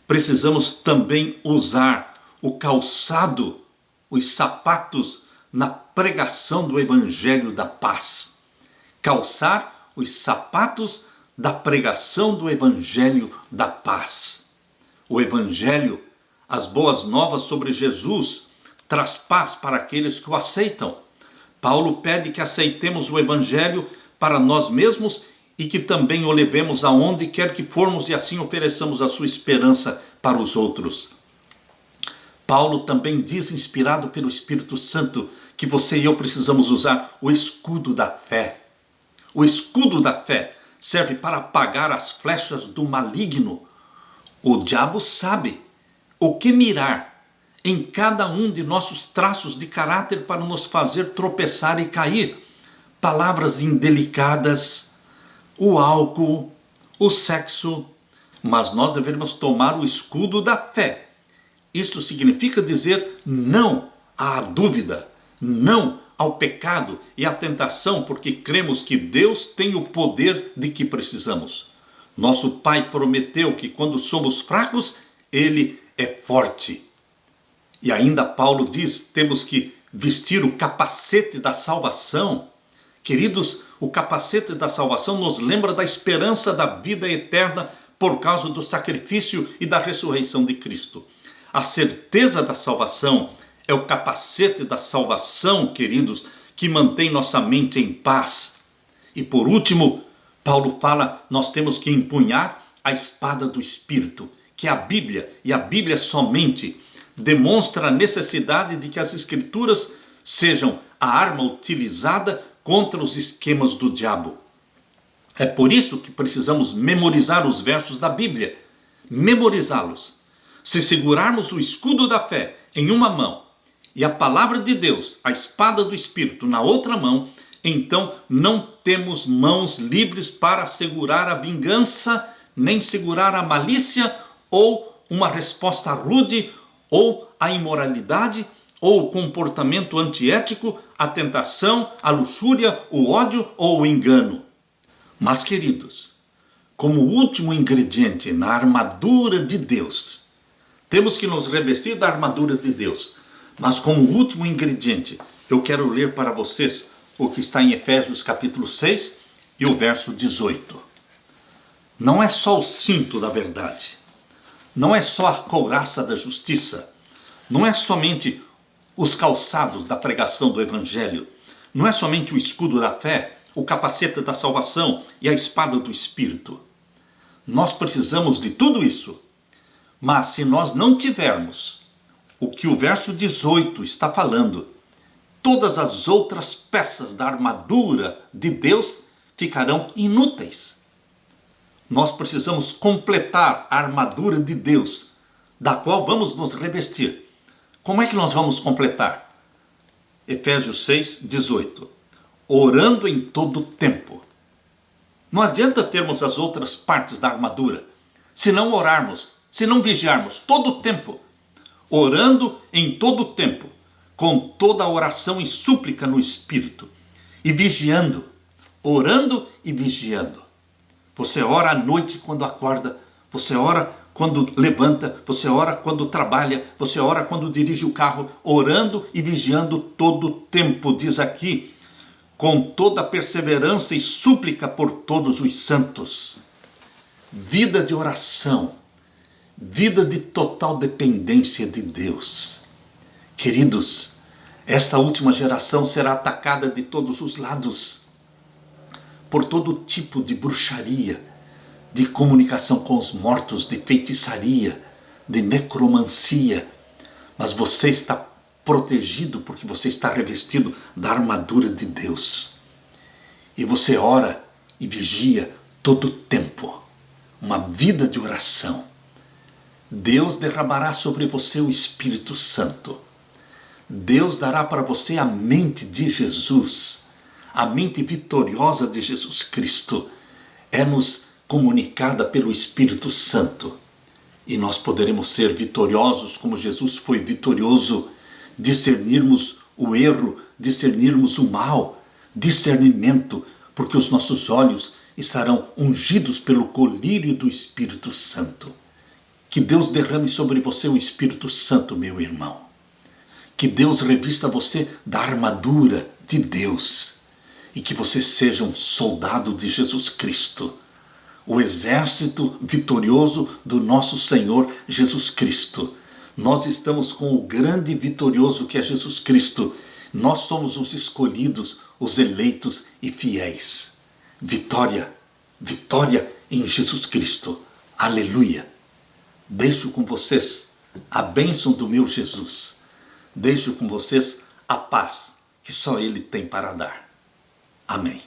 [SPEAKER 1] Precisamos também usar o calçado, os sapatos na pregação do evangelho da paz. Calçar os sapatos da pregação do evangelho da paz. O evangelho, as boas novas sobre Jesus, traz paz para aqueles que o aceitam. Paulo pede que aceitemos o evangelho para nós mesmos e que também o levemos aonde quer que formos e assim ofereçamos a sua esperança para os outros. Paulo também diz, inspirado pelo Espírito Santo, que você e eu precisamos usar o escudo da fé. O escudo da fé serve para apagar as flechas do maligno. O diabo sabe o que mirar em cada um de nossos traços de caráter para nos fazer tropeçar e cair. Palavras indelicadas, o álcool, o sexo. Mas nós devemos tomar o escudo da fé Isto significa dizer não à dúvida, não ao pecado e à tentação, porque cremos que Deus tem o poder de que precisamos. Nosso Pai prometeu que quando somos fracos, Ele é forte. E ainda Paulo diz, temos que vestir o capacete da salvação. Queridos, o capacete da salvação nos lembra da esperança da vida eterna por causa do sacrifício e da ressurreição de Cristo. A certeza da salvação é o capacete da salvação, queridos, que mantém nossa mente em paz. E por último, Paulo fala, nós temos que empunhar a espada do Espírito, que é a Bíblia, e a Bíblia somente demonstra a necessidade de que as Escrituras sejam a arma utilizada contra os esquemas do diabo. É por isso que precisamos memorizar os versos da Bíblia, memorizá-los. Se segurarmos o escudo da fé em uma mão e a palavra de Deus, a espada do Espírito, na outra mão, então não temos mãos livres para segurar a vingança, nem segurar a malícia, ou uma resposta rude, ou a imoralidade, ou o comportamento antiético, a tentação, a luxúria, o ódio ou o engano. Mas, queridos, como último ingrediente na armadura de Deus, temos que nos revestir da armadura de Deus. Mas como último ingrediente, eu quero ler para vocês o que está em Efésios capítulo 6 e o verso 18. Não é só o cinto da verdade, não é só a couraça da justiça, não é somente os calçados da pregação do Evangelho, não é somente o escudo da fé, o capacete da salvação e a espada do Espírito. Nós precisamos de tudo isso, mas se nós não tivermos o que o verso 18 está falando, todas as outras peças da armadura de Deus ficarão inúteis. Nós precisamos completar a armadura de Deus, da qual vamos nos revestir. Como é que nós vamos completar? Efésios 6, 18. Orando em todo tempo. Não adianta termos as outras partes da armadura, se não orarmos, se não vigiarmos todo o tempo. Orando em todo o tempo, com toda a oração e súplica no Espírito, e vigiando, orando e vigiando. Você ora à noite quando acorda, você ora quando levanta, você ora quando trabalha, você ora quando dirige o carro, orando e vigiando todo o tempo, diz aqui, com toda a perseverança e súplica por todos os santos. Vida de oração, vida de total dependência de Deus. Queridos, esta última geração será atacada de todos os lados, por todo tipo de bruxaria, de comunicação com os mortos, de feitiçaria, de necromancia. Mas você está protegido porque você está revestido da armadura de Deus. E você ora e vigia todo o tempo. Uma vida de oração. Deus derramará sobre você o Espírito Santo. Deus dará para você a mente de Jesus. A mente vitoriosa de Jesus Cristo é-nos comunicada pelo Espírito Santo. E nós poderemos ser vitoriosos como Jesus foi vitorioso, discernirmos o erro, discernirmos o mal, discernimento, porque os nossos olhos estarão ungidos pelo colírio do Espírito Santo. Que Deus derrame sobre você o Espírito Santo, meu irmão. Que Deus revista você da armadura de Deus e que você seja um soldado de Jesus Cristo, o exército vitorioso do nosso Senhor Jesus Cristo. Nós estamos com o grande e vitorioso que é Jesus Cristo. Nós somos os escolhidos, os eleitos e fiéis. Vitória, vitória em Jesus Cristo. Aleluia. Deixo com vocês a bênção do meu Jesus. Deixo com vocês a paz que só Ele tem para dar. Amém.